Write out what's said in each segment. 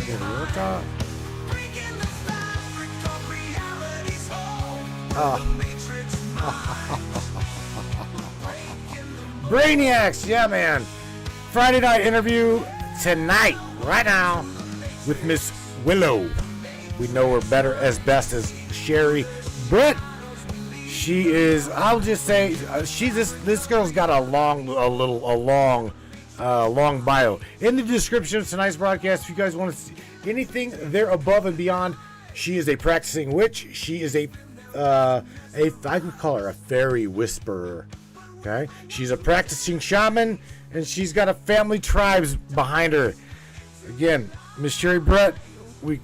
Water. Oh. Brainiacs, yeah, man. Friday night interview tonight, right now, with Miss Willow. We know her better as best as Sherry Brett. She is, I'll just say, this girl's got a long bio. In the description of tonight's broadcast, if you guys want to see anything there above and beyond, she is a practicing witch. She is I would call her a fairy whisperer. Okay, she's a practicing shaman, and she's got a family tribes behind her. Again, Miss Sherry Brett,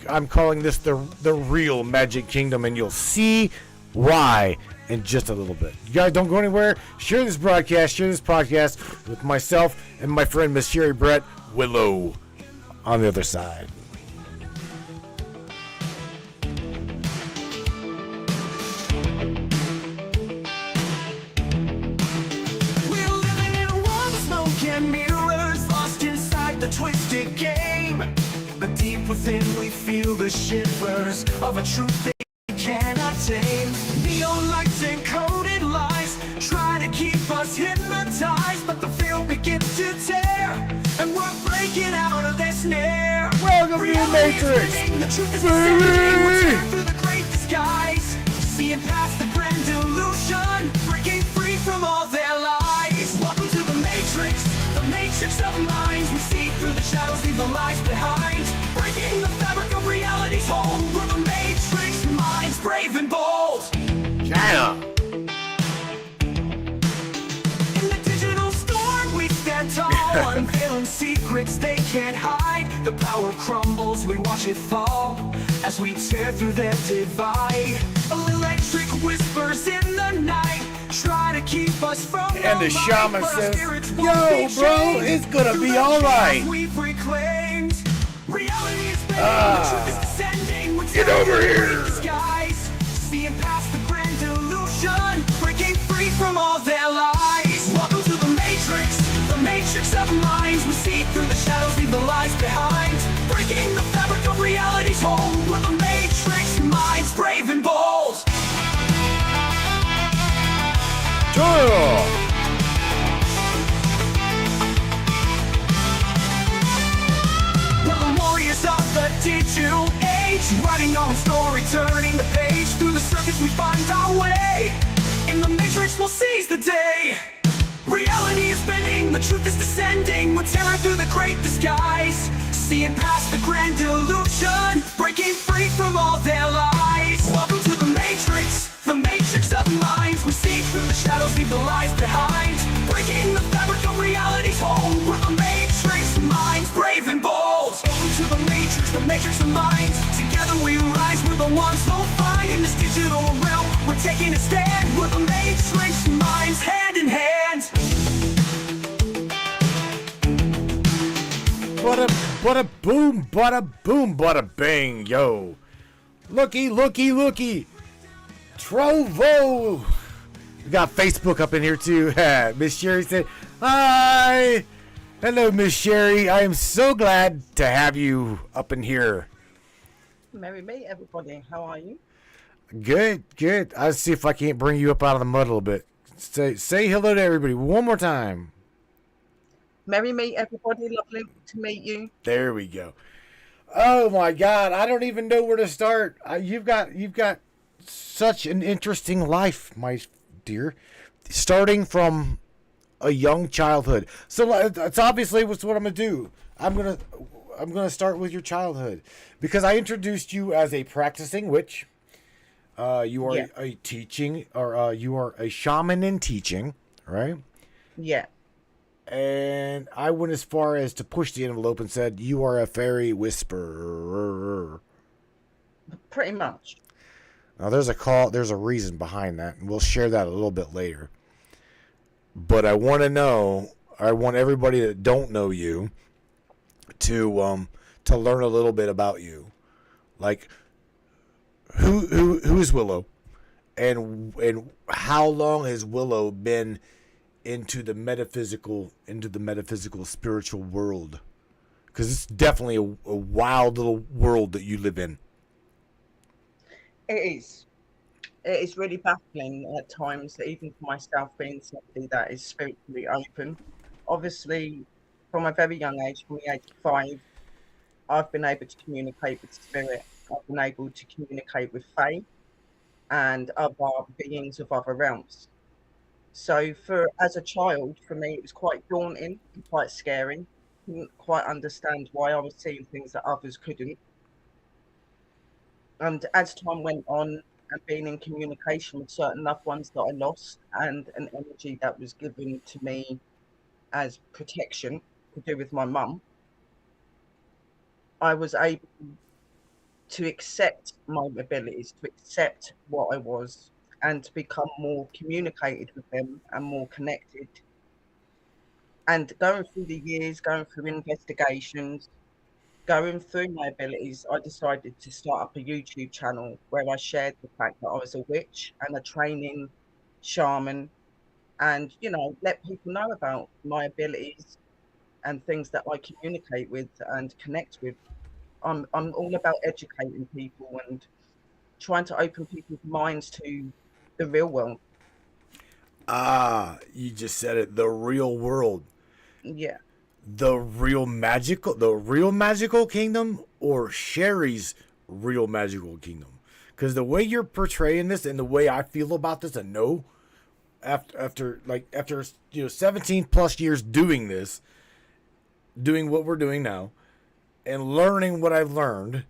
I'm calling this the real Magic Kingdom, and you'll see why in just a little bit. You guys don't go anywhere. Share this broadcast, share this podcast with myself and my friend Miss Sherry Brett Willow on the other side. Mirrors lost inside the twisted game, but deep within we feel the shivers of a truth they cannot tame. Neon lights and coded lies try to keep us hypnotized, but the field begins to tear, and we're breaking out of their snare. Welcome to the Matrix, the truth is descending. We're tearing through the great disguise, seeing past the grand illusion, breaking free from all their lies. Welcome to the Matrix. Matrix of minds, we see through the shadows, leave the lies behind, breaking the fabric of reality's hold. We're the Matrix minds, brave and bold. China. In the digital storm we stand tall, unveiling secrets they can't hide. The power crumbles, we watch it fall as we tear through their divide. Electric whispers in the night try to keep us from and the shaman says, yo, bro, it's gonna be alright. Get over here. Seeing past the grand illusion, breaking free from all their lies. Welcome to the Matrix of minds. We see through the shadows, leave the lies behind, breaking the fabric of reality's hold. We're the Matrix minds, brave and bold. Sure. We're the warriors of the digital age, writing our own story, turning the page. Through the circuits we find our way. In the Matrix we'll seize the day. Reality is bending, the truth is descending. We're tearing through the great disguise, seeing past the grand illusion, breaking free from all their lies. Welcome to the Matrix of minds. We see through the shadows, leave the lies behind, breaking the fabric of reality's hold. We're the Matrix minds, brave and bold. Welcome to the Matrix of minds. Together we rise, we're the ones who'll find. In this digital realm, we're taking a stand. We're the Matrix minds, hand in hand. Bada boom, bada bang, yo. Looky. Trovo. We got Facebook up in here too. Miss Sherry said, hi. Hello, Miss Sherry. I am so glad to have you up in here. Merry May, everybody. How are you? Good. I'll see if I can't bring you up out of the mud a little bit. Say hello to everybody one more time. Merry May, everybody. Lovely to meet you. There we go. Oh my God, I don't even know where to start. You've got such an interesting life, my dear, starting from a young childhood. So it's obviously what I'm gonna do. I'm gonna start with your childhood because I introduced you as a practicing witch. You are a teaching, or you are a shaman in teaching, right? Yeah. And I went as far as to push the envelope and said, you are a fairy whisperer. Pretty much. Now, there's a reason behind that, and we'll share that a little bit later. But I want everybody that don't know you to learn a little bit about you. Like, who is Willow? And how long has Willow been into the metaphysical spiritual world? Because it's definitely a wild little world that you live in. It is. It is really baffling at times, even for myself, being somebody that is spiritually open. Obviously, from a very young age, from the age of 5, I've been able to communicate with spirit. I've been able to communicate with fae and other beings of other realms. So, for as a child, for me, it was quite daunting and quite scary. Couldn't quite understand why I was seeing things that others couldn't. And as time went on, and being in communication with certain loved ones that I lost, and an energy that was given to me as protection to do with my mum, I was able to accept my abilities, to accept what I was, and to become more communicated with them and more connected. And going through the years, going through investigations, going through my abilities, I decided to start up a YouTube channel where I shared the fact that I was a witch and a training shaman, and let people know about my abilities and things that I communicate with and connect with. I'm all about educating people and trying to open people's minds to the real world. Ah, you just said it. The real world. Yeah. The real magical kingdom, or Sherry's real magical kingdom. Because the way you're portraying this and the way I feel about this, and know after 17 plus years doing this, doing what we're doing now, and learning what I've learned,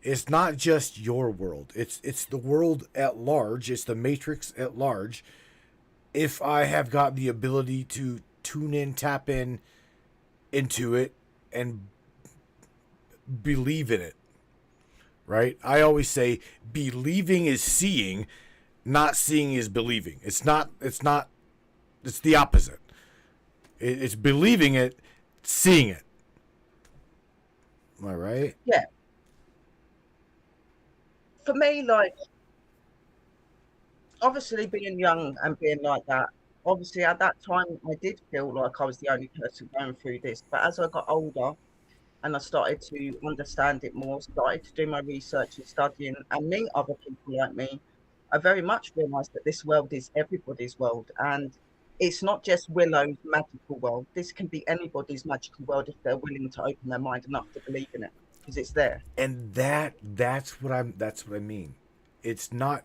it's not just your world. It's the world at large. It's the matrix at large. If I have got the ability to tune in, tap in into it, and believe in it, right? I always say believing is seeing, not seeing is believing. It's the opposite. It's believing it, seeing it. Am I right? Yeah. For me, like, obviously being young and being like that, obviously at that time I did feel like I was the only person going through this. But as I got older and I started to understand it more, started to do my research and studying and meet other people like me, I very much realized that this world is everybody's world. And it's not just Willow's magical world. This can be anybody's magical world if they're willing to open their mind enough to believe in it, because it's there. And that's what I mean. It's not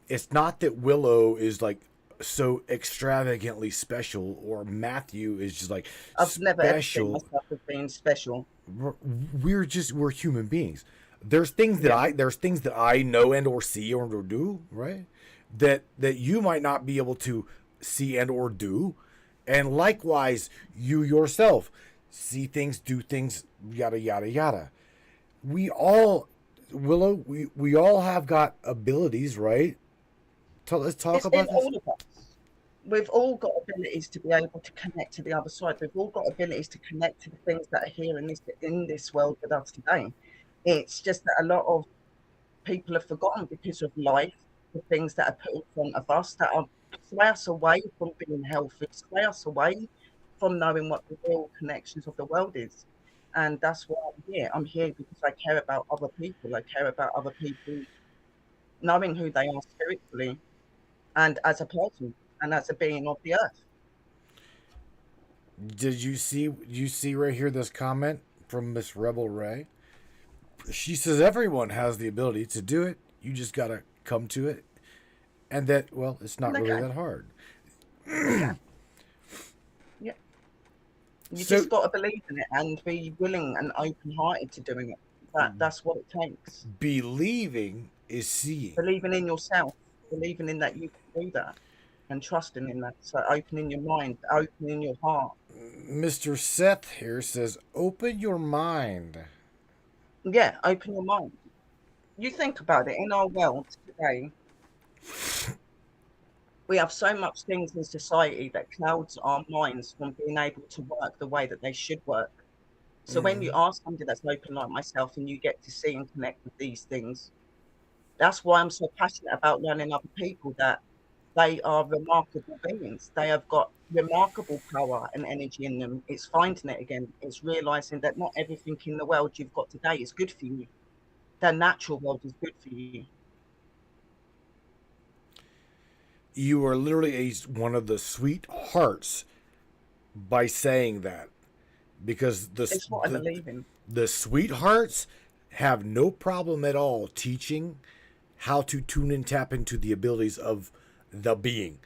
that Willow is like so extravagantly special, or Matthew is just like I've never ever seen special. myself as being special. We're human beings. There's things that I know and or see or do, right? That you might not be able to see and or do. And likewise, you yourself see things, do things, yada yada yada. We all, Willow, we all have got abilities, right? Let's talk It's in about this. all of us. We've all got abilities to be able to connect to the other side. We've all got abilities to connect to the things that are here in this world with us today. It's just that a lot of people have forgotten because of life, the things that are put in front of us that are sway us away from being healthy, sway us away from knowing what the real connections of the world is. And that's why I'm here. I'm here because I care about other people. I care about other people knowing who they are spiritually and as a person and as a being of the earth. Did you see right here this comment from Miss Rebel Ray? She says everyone has the ability to do it. You just gotta come to it, and that, well, it's not really that hard. Yeah. Yeah. You So- just got to believe in it and be willing and open-hearted to doing it. That's what it takes. Believing is seeing. Believing in yourself, believing in that you can do that, and trusting in that. So opening your mind, opening your heart. Mr. Seth here says, open your mind. Yeah, open your mind. You think about it, in our world today, we have so much things in society that clouds our minds from being able to work the way that they should work. So when you are somebody that's open like myself and you get to see and connect with these things, that's why I'm so passionate about learning other people that They are remarkable beings. They have got remarkable power and energy in them. It's finding it again. It's realizing that not everything in the world you've got today is good for you. The natural world is good for you. You are literally one of the sweethearts by saying that, because It's what I believe in. the sweethearts have no problem at all teaching how to tune and tap into the abilities of the being.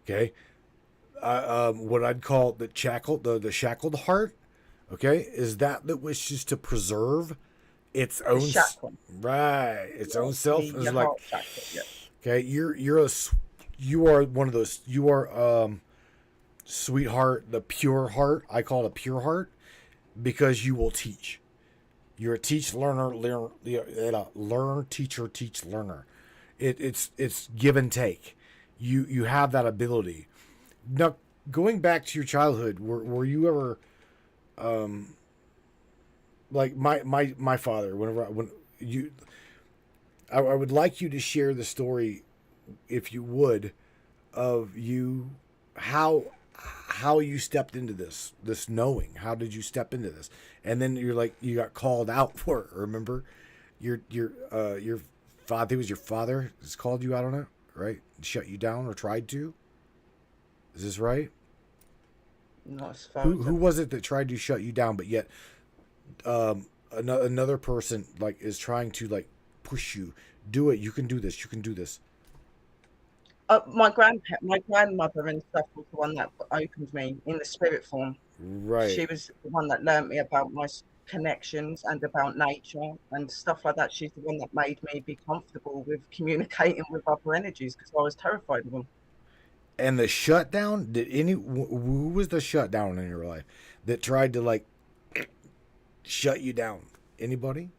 Okay, what I'd call the shackled heart. Okay, is that wishes to preserve its The own chakra. its own self. Is Your like, heart chakra. Yeah. okay, you are one of those. You are sweetheart, the pure heart. I call it a pure heart because you will teach. You're a teach learner, learn teacher, teach learner. It's give and take. You have that ability. Now, going back to your childhood, were you ever like my father? I would like you to share the story, if you would, of you how you stepped into this knowing. How did you step into this? And then you got called out for it. Remember, your father, I think it was your father, has called you out on it, right? Shut you down or tried to. Is this right? Not as far Who was it that tried to shut you down, but yet another person is trying to push you? Do it. You can do this. You can do this. my grandmother and stuff was the one that opened me in the spirit form. Right. She was the one that learnt me about my connections and about nature and stuff like that. She's the one that made me be comfortable with communicating with other energies because I was terrified of them. And the shutdown, who was the shutdown in your life that tried to shut you down? Anybody?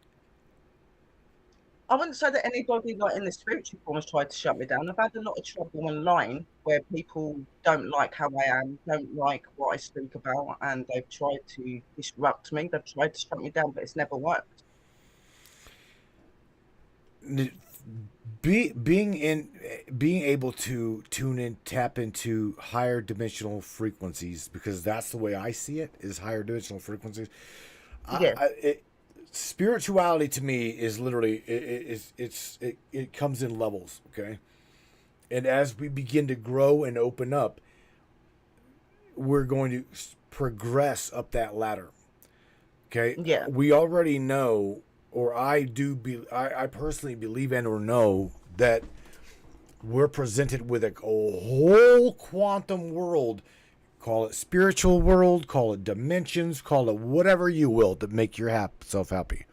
I wouldn't say that anybody in the spiritual form has tried to shut me down. I've had a lot of trouble online where people don't like how I am, don't like what I speak about, and they've tried to disrupt me. They've tried to shut me down, but it's never worked. Being able to tune in, tap into higher dimensional frequencies, because that's the way I see it, is higher dimensional frequencies. Yeah. Spirituality to me is literally it comes in levels, okay? And as we begin to grow and open up, we're going to progress up that ladder. Okay? Yeah. We already know, or I personally believe and or know that we're presented with a whole quantum world. Call it spiritual world, call it dimensions, call it whatever you will to make yourself happy.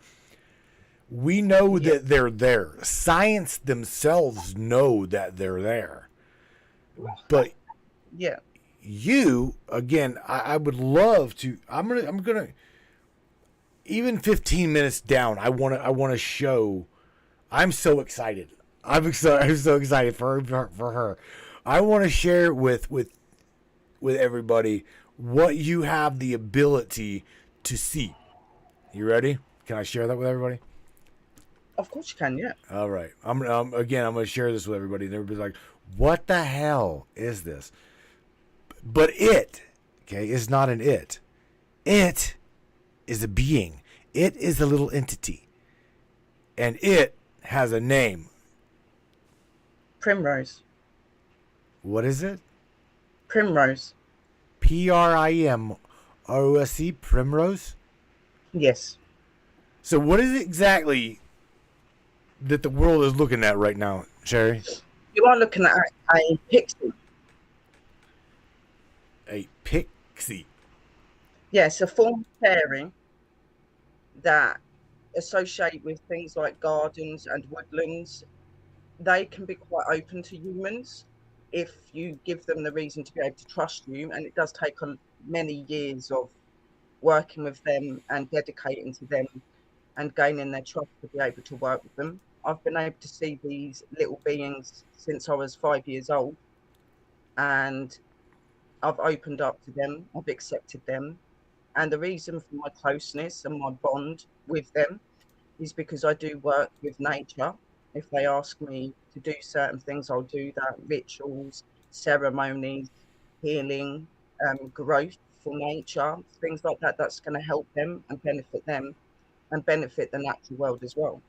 We know that they're there. Science themselves know that they're there. But Yeah. you, again, I would love to. I'm gonna even 15 minutes down. I want to show. I'm so excited. I'm so excited for her. I want to share with everybody what you have the ability to see. You ready? Can I share that with everybody? Of course you can, yeah. All right. I'm going to share this with everybody. And everybody's like, what the hell is this? But it, okay, is not an it. It is a being. It is a little entity. And it has a name. Primrose. What is it? Primrose. Primrose, primrose? Yes. So what is it exactly that the world is looking at right now, Sherry? You are looking at a pixie. A pixie. Yes, a form of fairy that associate with things like gardens and woodlands. They can be quite open to humans if you give them the reason to be able to trust you, and it does take many years of working with them and dedicating to them and gaining their trust to be able to work with them. I've been able to see these little beings since I was 5 years old, and I've opened up to them, I've accepted them, and the reason for my closeness and my bond with them is because I do work with nature If they ask me to do certain things, I'll do that. Rituals, ceremonies, healing, growth for nature, things like that. That's going to help them and benefit the natural world as well.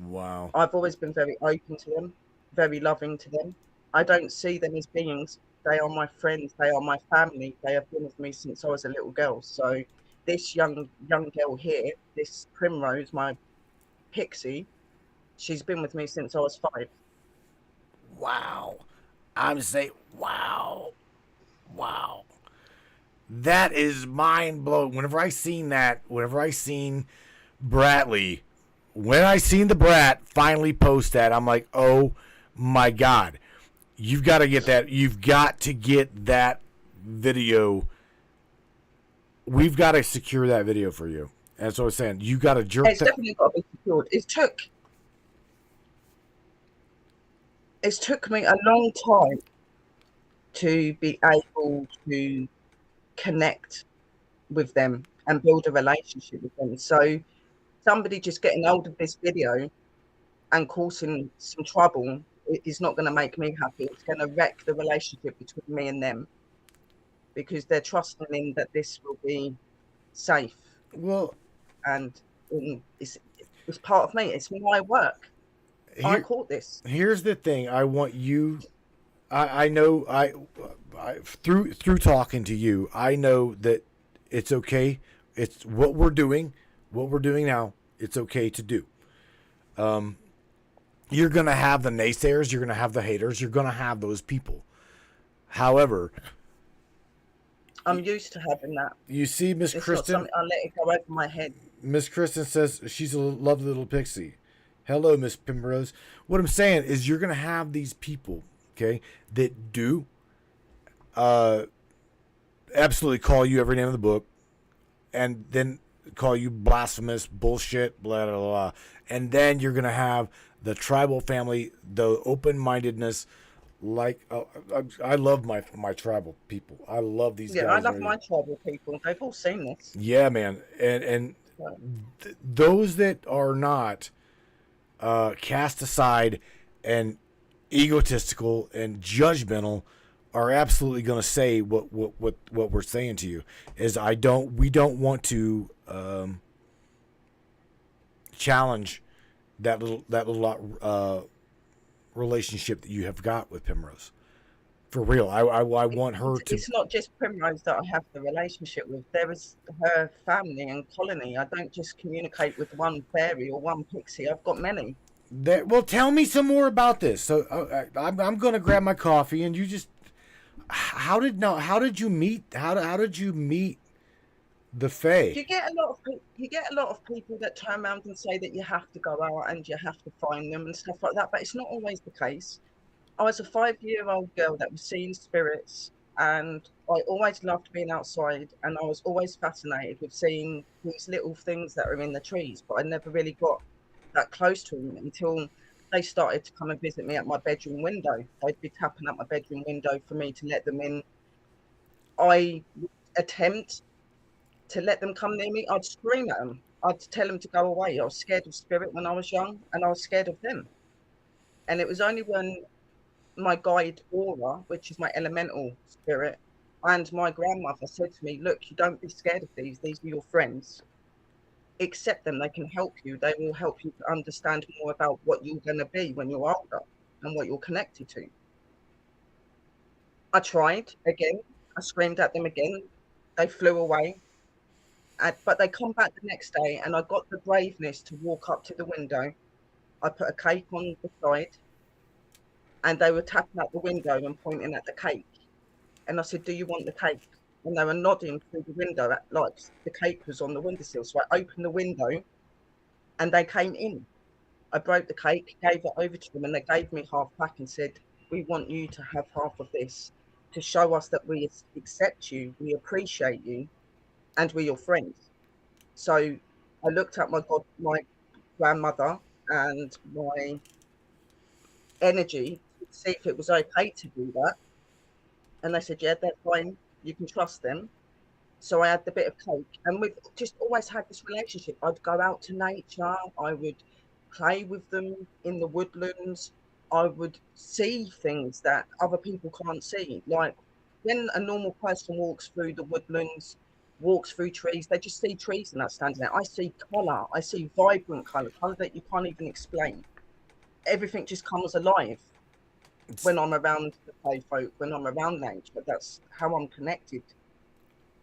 Wow. I've always been very open to them, very loving to them. I don't see them as beings. They are my friends. They are my family. They have been with me since I was a little girl. So this young girl here, this Primrose, my pixie, she's been with me since I was 5. Wow. I'm saying, wow. Wow. That is mind blowing. Whenever I seen Bradley, when I seen the brat finally post that, I'm like, oh my God. You've got to get that. You've got to get that video. We've got to secure that video for you. That's what I was saying. You got to jerk It's definitely got to be secured. It took me a long time to be able to connect with them and build a relationship with them. So somebody just getting hold of this video and causing some trouble is not going to make me happy. It's going to wreck the relationship between me and them, because they're trusting in that this will be safe. Well, And it's part of me. It's my work. I caught this. Here's the thing. I want you. I know. I through talking to you, I know that it's okay. It's what we're doing. What we're doing now. It's okay to do. You're gonna have the naysayers. You're gonna have the haters. You're gonna have those people. However, I'm used to having that. you see, Miss Kristen. Not something I let it go over my head. Miss Kristen says she's a lovely little pixie. Hello, Miss Primrose. What I'm saying is you're going to have these people, okay, that do absolutely call you every name in the book and then call you blasphemous, bullshit, blah, blah, blah. And then you're going to have the tribal family, the open-mindedness. Like, I love my tribal people. I love these guys. Yeah, I love my tribal people. They've all seen this. Yeah, man. And those that are not cast aside and egotistical and judgmental are absolutely going to say what we're saying to you is we don't want to challenge that little relationship that you have got with Primrose. For real, I want her to. It's not just Primrose that I have the relationship with. There is her family and colony. I don't just communicate with one fairy or one pixie. I've got many. Well, tell me some more about this. So I'm going to grab my coffee, and you just. How did you meet the Fae? You get a lot of people that turn around and say that you have to go out and you have to find them and stuff like that, but it's not always the case. I was a 5-year-old girl that was seeing spirits, and I always loved being outside, and I was always fascinated with seeing these little things that are in the trees, but I never really got that close to them until they started to come and visit me at my bedroom window. They'd be tapping at my bedroom window for me to let them in. I would attempt to let them come near me. I'd scream at them. I'd tell them to go away. I was scared of spirit when I was young, and I was scared of them. And it was only when my guide Aura, which is my elemental spirit, and my grandmother said to me, look, you don't be scared of these are your friends, accept them, they can help you, they will help you to understand more about what you're going to be when you're older and what you're connected to. I tried again, I screamed at them again, they flew away, but they come back the next day, and I got the braveness to walk up to the window. I put a cake on the side, and they were tapping out the window and pointing at the cake. And I said, do you want the cake? And they were nodding through the window like the cake was on the windowsill. So I opened the window and they came in. I broke the cake, gave it over to them, and they gave me half back and said, we want you to have half of this to show us that we accept you, we appreciate you, and we're your friends. So I looked at my grandmother and my energy to see if it was okay to do that, and they said, yeah, they're fine, you can trust them. So I had the bit of cake, and we've just always had this relationship. I'd go out to nature, I would play with them in the woodlands. I would see things that other people can't see. Like when a normal person walks through the woodlands, walks through trees, they just see trees and that's standing there. I see colour, I see vibrant colour that you can't even explain. Everything just comes alive when I'm around the play folk, when I'm around nature. That's how I'm connected.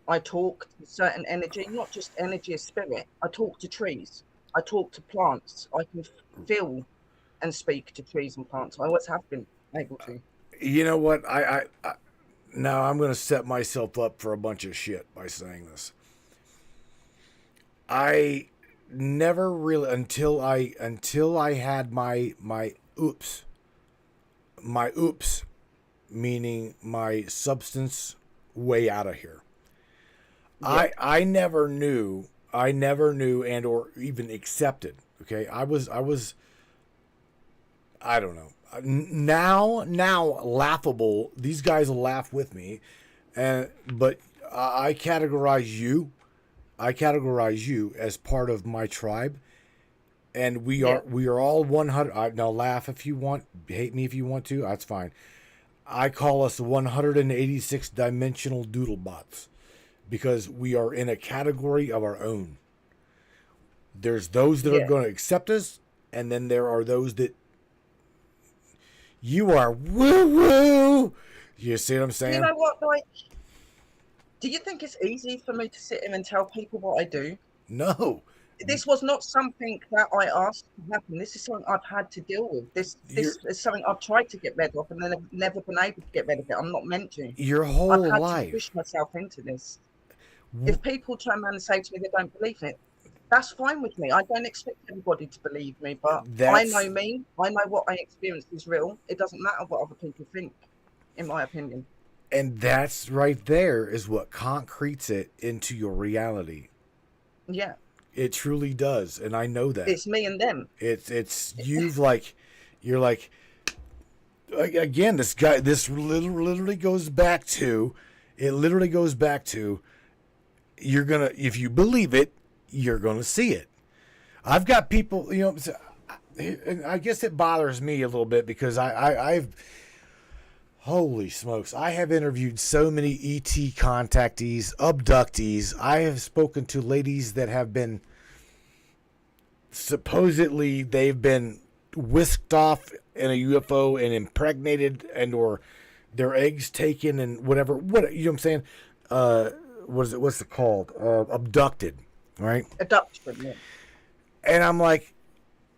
I talk to certain energy, not just energy of spirit. I talk to trees. I talk to plants. I can feel and speak to trees and plants. I always have been able to. You know what? I now I'm going to set myself up for a bunch of shit by saying this. I never really until I had my oops, meaning my substance way out of here. Yeah. I never knew and or even accepted. Okay, I was I don't know. Now laughable. These guys will laugh with me, but I categorize you. I categorize you as part of my tribe, and we are all 100. Now laugh if you want, hate me if you want to. That's fine. I call us 186 dimensional doodlebots because we are in a category of our own. There's those that are going to accept us, and then there are those that you are woo woo. You see what I'm saying? You know what? Like, do you think it's easy for me to sit here and tell people what I do? No. This was not something that I asked to happen. This is something I've had to deal with. This is something I've tried to get rid of, and then I've never been able to get rid of it. I'm not meant to. Your whole I've had life. to push myself into this. If people turn around and say to me they don't believe it, that's fine with me. I don't expect everybody to believe me, but I know me. I know what I experienced is real. It doesn't matter what other people think, in my opinion. And that's right there is what concretes it into your reality. Yeah. It truly does, and I know that. It's me and them. It's you've like, you're like, again, this literally goes back to, you're gonna, if you believe it, you're gonna see it. I've got people, and I guess it bothers me a little bit because I've holy smokes, I have interviewed so many ET contactees, abductees. I have spoken to ladies that have been, supposedly they've been whisked off in a UFO and impregnated and or their eggs taken and whatever. What, you know what I'm saying? What's it called? Abducted, right? Abduction, yeah. And I'm like,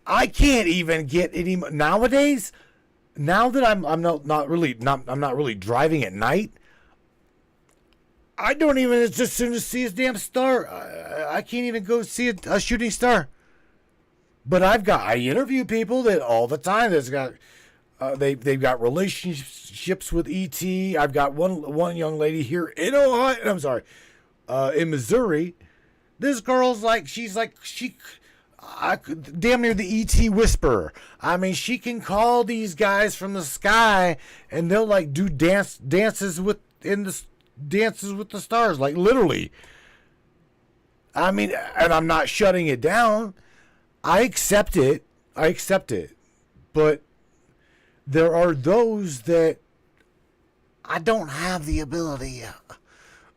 I can't even get any nowadays. Now that I'm not really driving at night, I don't even as soon as see a damn star. I can't even go see a shooting star. But I interview people that all the time that's got they've got relationships with ET. I've got one young lady here in Ohio. I'm sorry, in Missouri. This girl's like she damn near the ET whisperer. I mean, she can call these guys from the sky, and they'll like do dances with the stars, like literally. I mean, and I'm not shutting it down. I accept it, but there are those that I don't have the ability.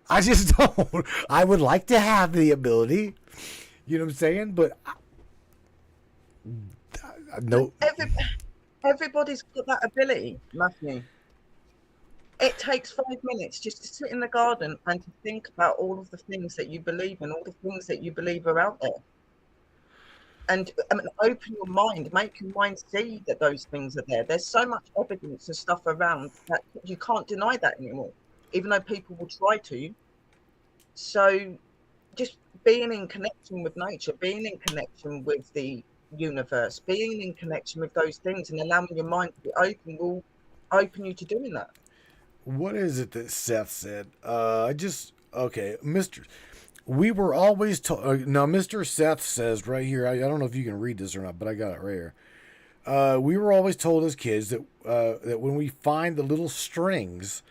I just don't. I would like to have the ability. You know what I'm saying? But no. Everybody's got that ability, Matthew. It takes 5 minutes just to sit in the garden and to think about all of the things that you believe in, all the things that you believe are out there. And open your mind, make your mind see that those things are there. There's so much evidence and stuff around that you can't deny that anymore, even though people will try to. So just being in connection with nature, being in connection with the universe, being in connection with those things and allowing your mind to be open will open you to doing that. What is it that Seth said? Okay, we were always told. Now, Mr. Seth says right here, I don't know if you can read this or not, but I got it right here. We were always told as kids that when we find the little strings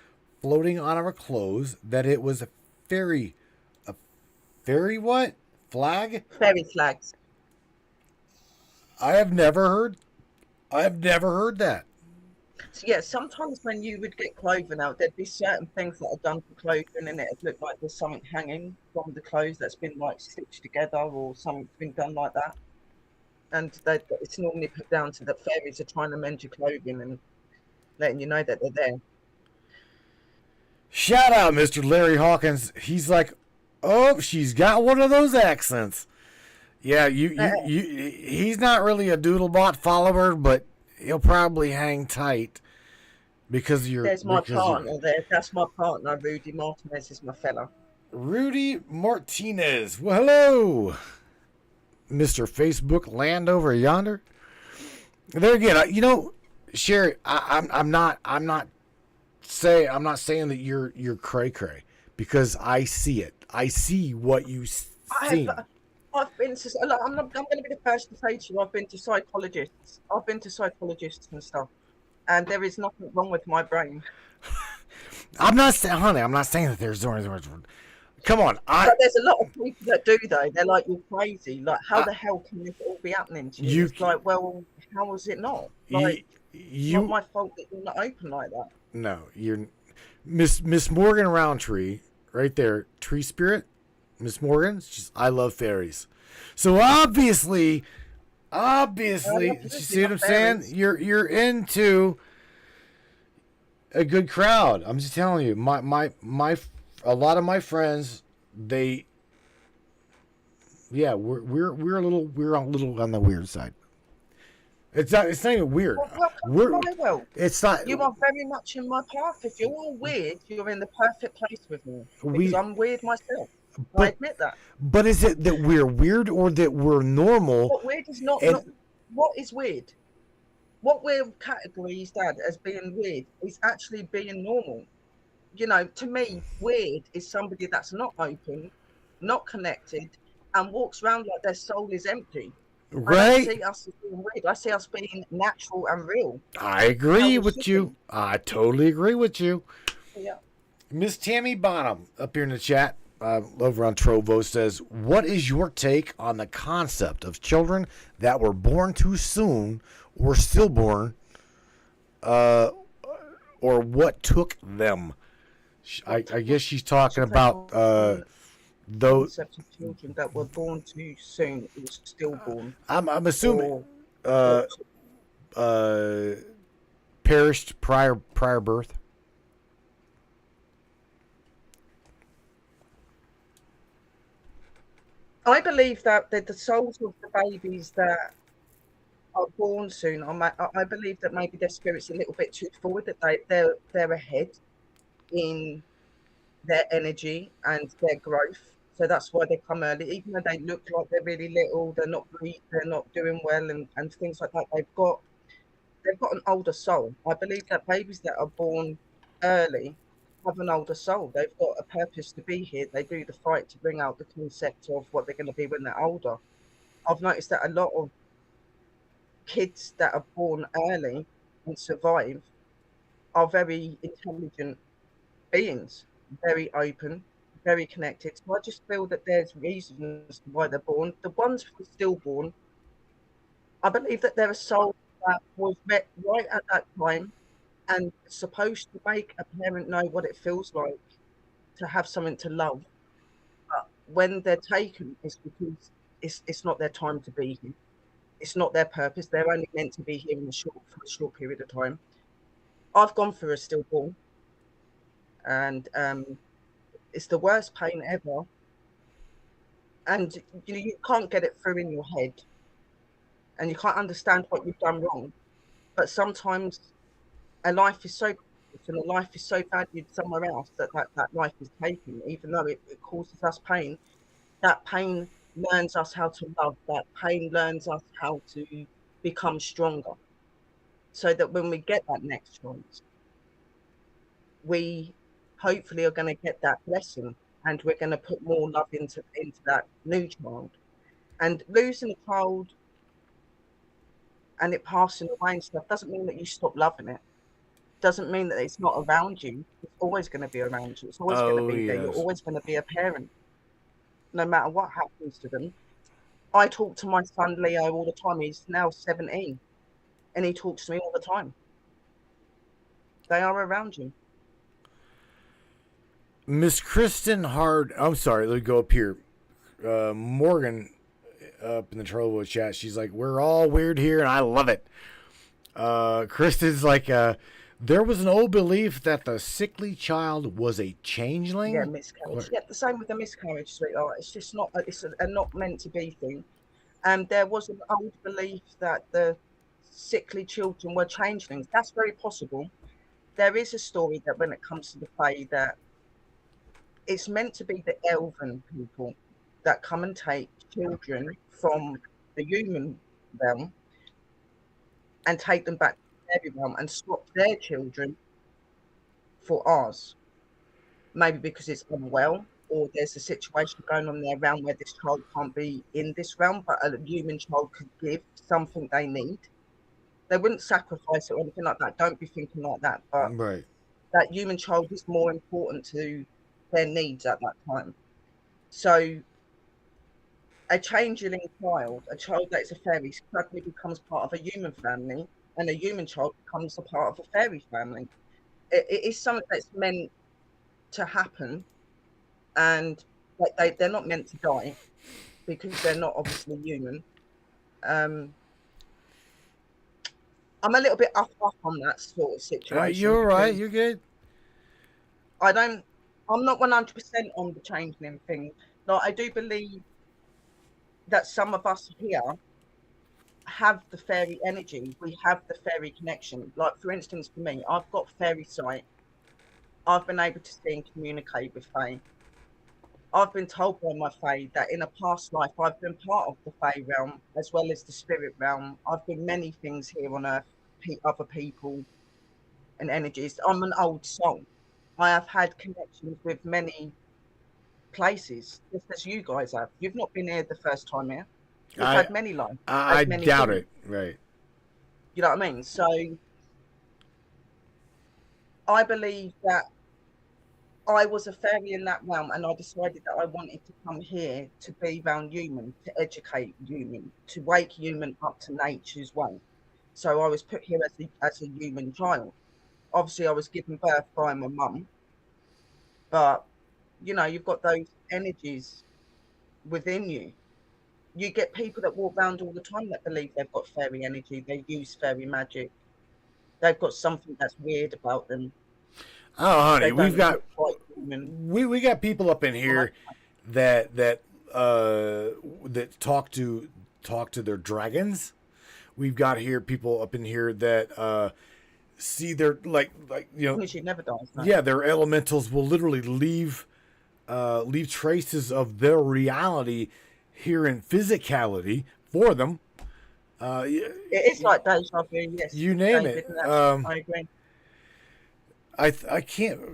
floating on our clothes, that it was a fairy what? Flag? Fairy flags. I have never heard. I have never heard that. So yeah, sometimes when you would get clothing out, there'd be certain things that are done for clothing, and it'd look like there's something hanging from the clothes that's been like stitched together, or something's been done like that. And it's normally put down to the fairies are trying to mend your clothing and letting you know that they're there. Shout out, Mr. Larry Hawkins. He's like, oh, she's got one of those accents. Yeah, he's not really a Doodlebot follower, but he'll probably hang tight because you're. There's my partner there. That's my partner. Rudy Martinez is my fella. Rudy Martinez. Well, hello, Mr. Facebook land over yonder. There again, Sherry, I'm not saying that you're cray cray, because I see it. I see what you see. I've been to. I'm going to be the first to say to you, I've been to psychologists. I've been to psychologists and stuff, and there is nothing wrong with my brain. I'm not saying, honey. I'm not saying that there's. Come on, But there's a lot of people that do though. They're like, you're crazy. Like, how the hell can this all be happening to you? It's like, well, how is it not? Like, it's not my fault that you're not open like that. No, you're Miss Morgan Roundtree, right there, tree spirit. Miss Morgan, I love fairies. So obviously, you see what I'm saying? You're into a good crowd. I'm just telling you, my a lot of my friends, we're a little on the weird side. It's not even weird. It's not. You are very much in my path. If you're all weird, you're in the perfect place with me. Because I'm weird myself. I admit that. But is it that we're weird or that we're normal? What weird is not. What is weird? What we're categorized as being weird is actually being normal. To me, weird is somebody that's not open, not connected, and walks around like their soul is empty. Right. I see us as being weird. I see us being natural and real. I agree with you. I totally agree with you. Yeah. Miss Tammy Bonham up here in the chat, over on Trovo, says, what is your take on the concept of children that were born too soon or stillborn, or what took them? I guess she's talking about those concept of children that were born too soon or stillborn. I'm assuming perished prior birth. I believe that the souls of the babies that are born soon, I believe that maybe their spirit's a little bit too forward, that they're ahead in their energy and their growth. So that's why they come early, even though they look like they're really little, they're not doing well and things like that. They've got an older soul. I believe that babies that are born early have an older soul. They've got a purpose to be here. They do the fight to bring out the concept of what they're going to be when they're older. I've noticed that a lot of kids that are born early and survive are very intelligent beings, very open, very connected. So I just feel that there's reasons why they're born. The ones who are stillborn, I believe that they're a soul that was met right at that time and supposed to make a parent know what it feels like to have something to love. But when they're taken, it's because it's not their time to be here. It's not their purpose. They're only meant to be here for a short period of time. I've gone through a stillborn, and it's the worst pain ever. And you can't get it through in your head, and you can't understand what you've done wrong. But sometimes a life is so and a life is so valued somewhere else that life is taken, even though it causes us pain. That pain learns us how to love. That pain learns us how to become stronger, so that when we get that next chance, we hopefully are going to get that blessing, and we're going to put more love into that new child. And losing a child and it passing away and stuff doesn't mean that you stop loving it. Doesn't mean that it's not around you. It's always going to be around you. It's always going to be there. You're always going to be a parent, no matter what happens to them. I talk to my son Leo all the time. He's now 17, and he talks to me all the time. They are around you. Miss Kristen Hard. I'm sorry. Let me go up here. Morgan up in the Trollwood chat. She's like, we're all weird here, and I love it. Kristen's like, there was an old belief that the sickly child was a changeling. Yeah, miscarriage. Yeah, the same with the miscarriage, sweetheart. It's just not. It's a not meant to be thing. And there was an old belief that the sickly children were changelings. That's very possible. There is a story that when it comes to the Fae, that it's meant to be the elven people that come and take children from the human realm and take them back to the fairy realm and swap their children for ours. Maybe because it's unwell, or there's a situation going on in their realm where this child can't be in this realm, but a human child could give something they need. They wouldn't sacrifice it or anything like that. Don't be thinking like that. But Right. that human child is more important to their needs at that time. So a changeling child, a child that is a fairy, suddenly becomes part of a human family, and a human child becomes a part of a fairy family. It is something that's meant to happen, and they're not meant to die because they're not obviously human. I'm a little bit up on that sort of situation. You're right. You're good. I'm not 100% on the changeling thing. Like, I do believe that some of us here have the fairy energy. We have the fairy connection. Like, for instance, for me, I've got fairy sight. I've been able to see and communicate with Fae. I've been told by my Fae that in a past life, I've been part of the Fae realm as well as the spirit realm. I've been many things here on Earth, other people and energies. I'm an old soul. I have had connections with many places, just as you guys have. You've not been here the first time here. You've had many lives. I doubt it. Right. You know what I mean? So I believe that I was a fairy in that realm, and I decided that I wanted to come here to be around human, to educate human, to wake human up to nature's way. So I was put here as a human child. Obviously, I was given birth by my mum, but you know, you've got those energies within you. You get people that walk around all the time that believe they've got fairy energy. They use fairy magic. They've got something that's weird about them. Oh, honey, we got people up in here that talk to their dragons. We've got here people up in here that see their like you know. She never dies. No? Yeah, their elementals will literally leave traces of their reality here in physicality for them. It's like deja vu. Yes, you name it. I agree. I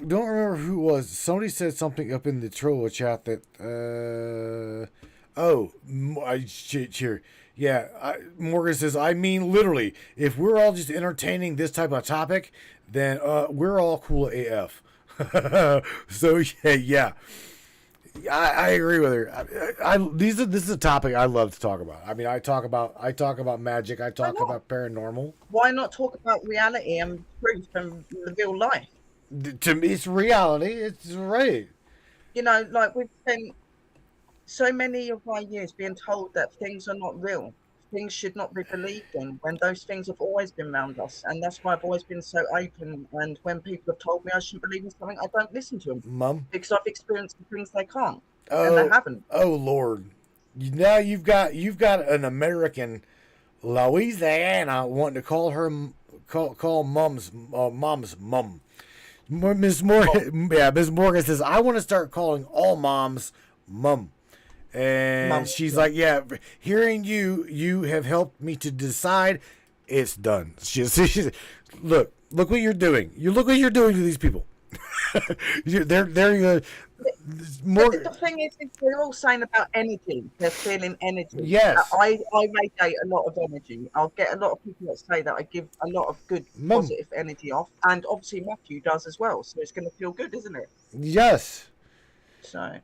don't remember who it was. Somebody said something up in the Trollo chat that cheer. Yeah, Morgan says, I mean literally, if we're all just entertaining this type of topic, then we're all cool AF. So yeah. I agree with her. This is a topic I love to talk about. I mean, I talk about magic. I talk about paranormal. Why not talk about reality and truth and the real life? To me, it's reality. It's right. You know, like we've spent so many of our years being told that things are not real. Things should not be believed in, when those things have always been around us. And that's why I've always been so open. And when people have told me I shouldn't believe in something, I don't listen to them. Mum? Because I've experienced the things they can't. And they haven't. Oh, Lord. Now you've got an American Louisiana wanting to call her mom's mum. Ms. Morgan, Ms. Morgan says, I want to start calling all moms mum. And she's like, yeah, hearing you have helped me to decide it's done. She's look what you're doing. Look what you're doing to these people. they're more. The thing is, they're all saying about energy. They're feeling energy. Yes. I radiate a lot of energy. I'll get a lot of people that say that I give a lot of good, positive energy off. And obviously Matthew does as well. So it's going to feel good, isn't it? Yes. So.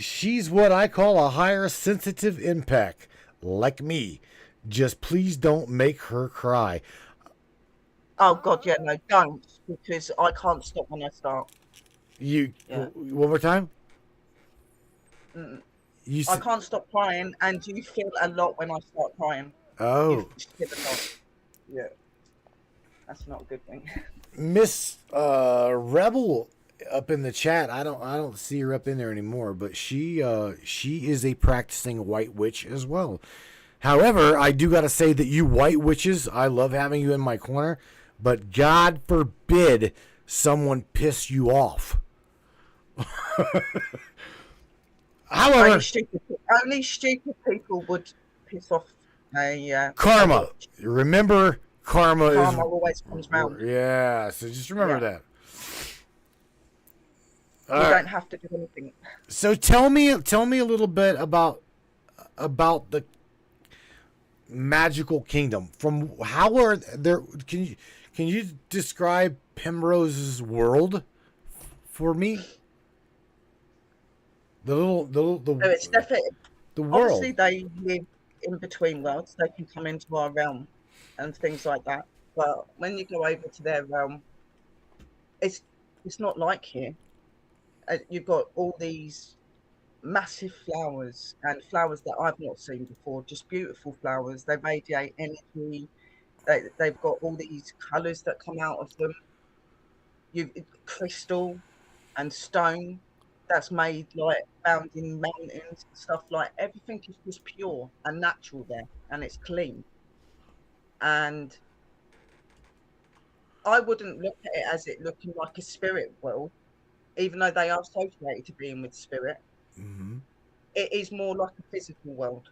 She's what I call a higher sensitive impact, like me. Just please don't make her cry. Oh God, yeah, no, don't, because I can't stop when I start. You Yeah. one more time. Mm. You I s- can't stop crying, and you feel a lot when I start crying. You oh, feel a lot. Yeah, that's not a good thing. Miss Rebel up in the chat. I don't see her up in there anymore, but she is a practicing white witch as well. However, I do got to say that you white witches, I love having you in my corner, but God forbid someone piss you off. Only However, stupid, only stupid people would piss off a karma. witch. Remember, karma is Karma always comes round. yeah. So just remember Yeah, that. All you right. don't have to do anything. So tell me a little bit about the magical kingdom. From how are there? Can you describe Pemrose's world for me? So it's definitely, The world. obviously they live in between worlds. They can come into our realm and things like that. But when you go over to their realm, it's it's not like here. You've got all these massive flowers and flowers that I've not seen before. Just beautiful flowers. They radiate energy. They've got all these colours that come out of them. You crystal and stone that's made like found in mountains and stuff, like everything is just pure and natural there, and it's clean. And I wouldn't look at it as it looking like a spirit world, even though they are associated to being with spirit. Hmm. It is more like a physical world,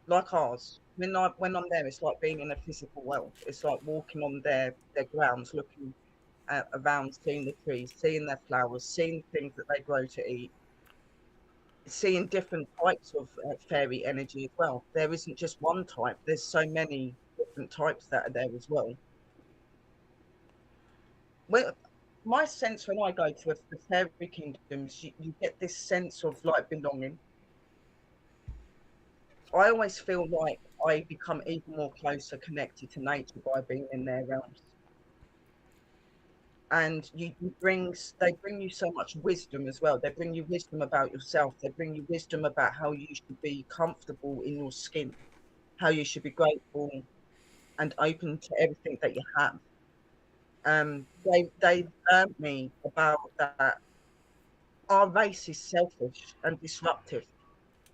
like ours. When I'm there, it's like being in a physical world. It's like walking on their grounds, looking around, seeing the trees, seeing their flowers, seeing things that they grow to eat, seeing different types of fairy energy as well. There isn't just one type. There's so many different types that are there as well. Well, my sense when I go to the fairy kingdoms, you get this sense of like belonging. I always feel like I become even more closer connected to nature by being in their realms. And they bring you so much wisdom as well. They bring you wisdom about yourself. They bring you wisdom about how you should be comfortable in your skin, how you should be grateful and open to everything that you have. They learned me about that our race is selfish and disruptive,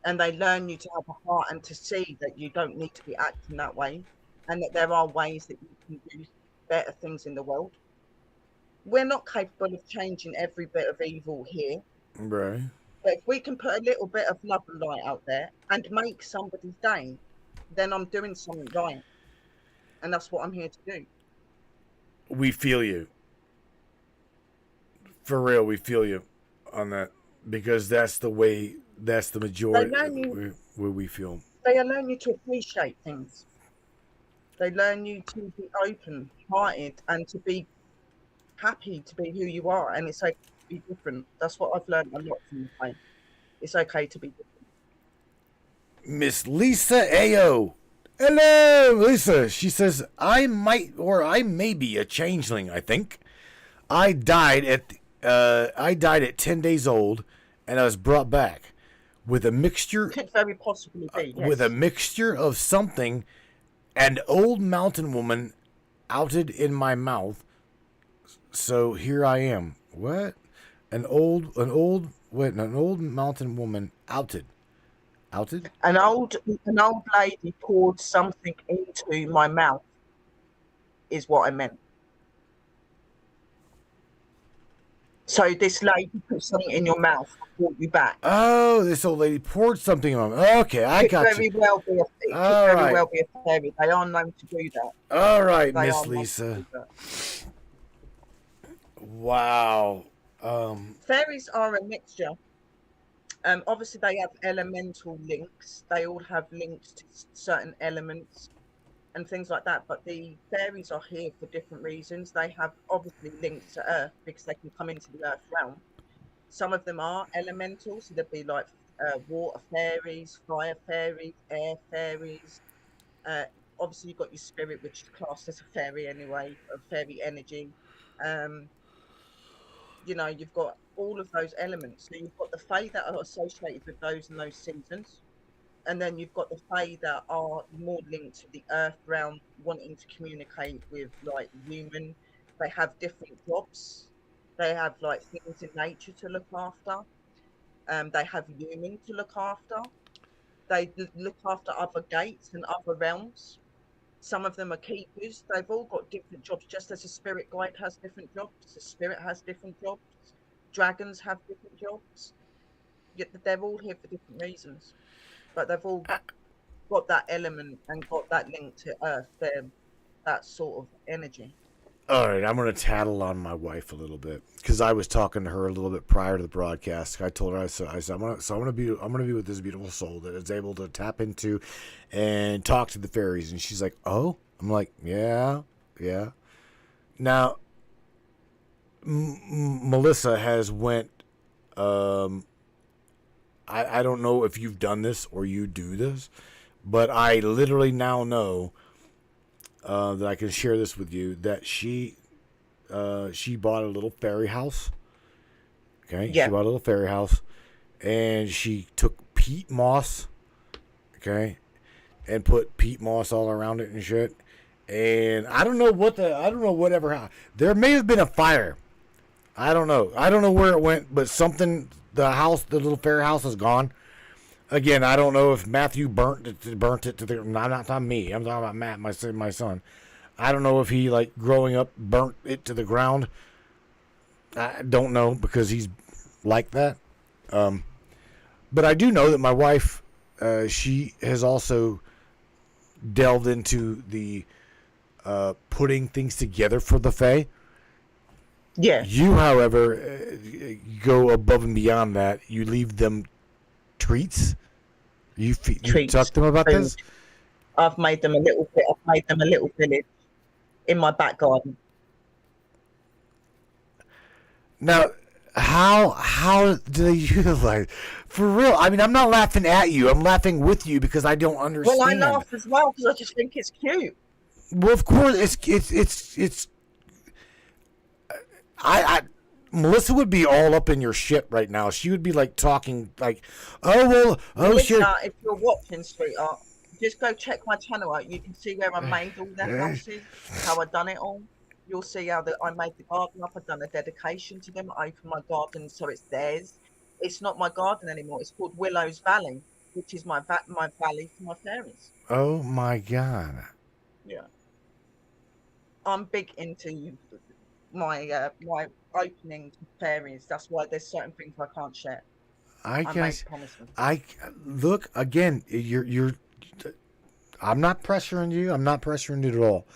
and they learn you to have a heart and to see that you don't need to be acting that way, and that there are ways that you can do better things in the world. We're not capable of changing every bit of evil here, Right. but if we can put a little bit of love and light out there and make somebody's day, then I'm doing something right, and that's what I'm here to do. We feel you. For real, we feel you on that because that's the way. That's the They majority learn you where we feel. they learn you to appreciate things. They learn you to be open hearted and to be happy to be who you are. And it's okay to be different. That's what I've learned a lot from the play. It's okay to be different. Miss Lisa Ao. Hello, Lisa. She says, I may be a changeling, I think. I died at 10 days old and I was brought back with a mixture Could very possibly be, with a yes. mixture of something. An old mountain woman outed in my mouth. So here I am. What? An old mountain woman outed. Outed? An old lady poured something into my mouth is what I meant. So this lady put something in your mouth and brought you back. Oh, this old lady poured something on me. Okay, I got you. It could All very right. well be a fairy. They are known to do that. All right, They Miss are known to Lisa. do that. Wow. Fairies are a mixture. Obviously, they have elemental links. They all have links to certain elements and things like that. But the fairies are here for different reasons. They have obviously links to Earth because they can come into the Earth realm. Some of them are elemental, so there'd be like water fairies, fire fairies, air fairies. Uh, Obviously, you've got your spirit, which is classed as a fairy anyway, a fairy energy. Um, you've got all of those elements. So you've got the fae that are associated with those and those seasons. And then you've got the fae that are more linked to the earth realm, wanting to communicate with like human. They have different jobs. They have like things in nature to look after. They have human to look after. They look after other gates and other realms. Some of them are keepers. They've all got different jobs, just as a spirit guide has different jobs. The spirit has different jobs. Dragons have different jobs. Yet they're all here for different reasons, but they've all got that element and got that link to Earth. They're that sort of energy. All right, I'm going to tattle on my wife a little bit because I was talking to her a little bit prior to the broadcast. I told her, I said, I'm going to be with this beautiful soul that is able to tap into and talk to the fairies. And she's like, oh, I'm like, yeah. Now, Melissa has went. I don't know if you've done this or you do this, but I literally now know. That I can share this with you, that she bought a little fairy house. Okay, Yeah. She bought a little fairy house, and she took peat moss, okay, and put peat moss all around it and shit. And I don't know whatever happened. There may have been a fire. I don't know where it went, but something. The little fairy house is gone. Again, I don't know if Matthew burnt it to the. Not me. I'm talking about Matt, my son. I don't know if he, like, growing up, burnt it to the ground. I don't know because he's like that. But I do know that my wife, she has also delved into the putting things together for the Fae. Yeah. You, however, go above and beyond that. You leave them treats. You talk to them about food. this? I've made them a little village in my back garden. Now, how do they utilize? For real, I mean, I'm not laughing at you. I'm laughing with you because I don't understand. Well, I laugh as well because I just think it's cute. Well, of course, it's. Melissa would be all up in your shit right now. She would be like talking like, Melissa, shit. if you're watching, sweetheart, just go check my channel out. You can see where I made all the houses, how I done it all. You'll see how I made the garden up. I've done a dedication to them. I opened my garden so it's theirs. It's not my garden anymore. It's called Willow's Valley, which is my valley for my fairies. Oh my God. Yeah. I'm big into my opening to fairies. That's why there's certain things I can't share. I guess make promises. I look again. You're. I'm not pressuring you. I'm not pressuring you at all.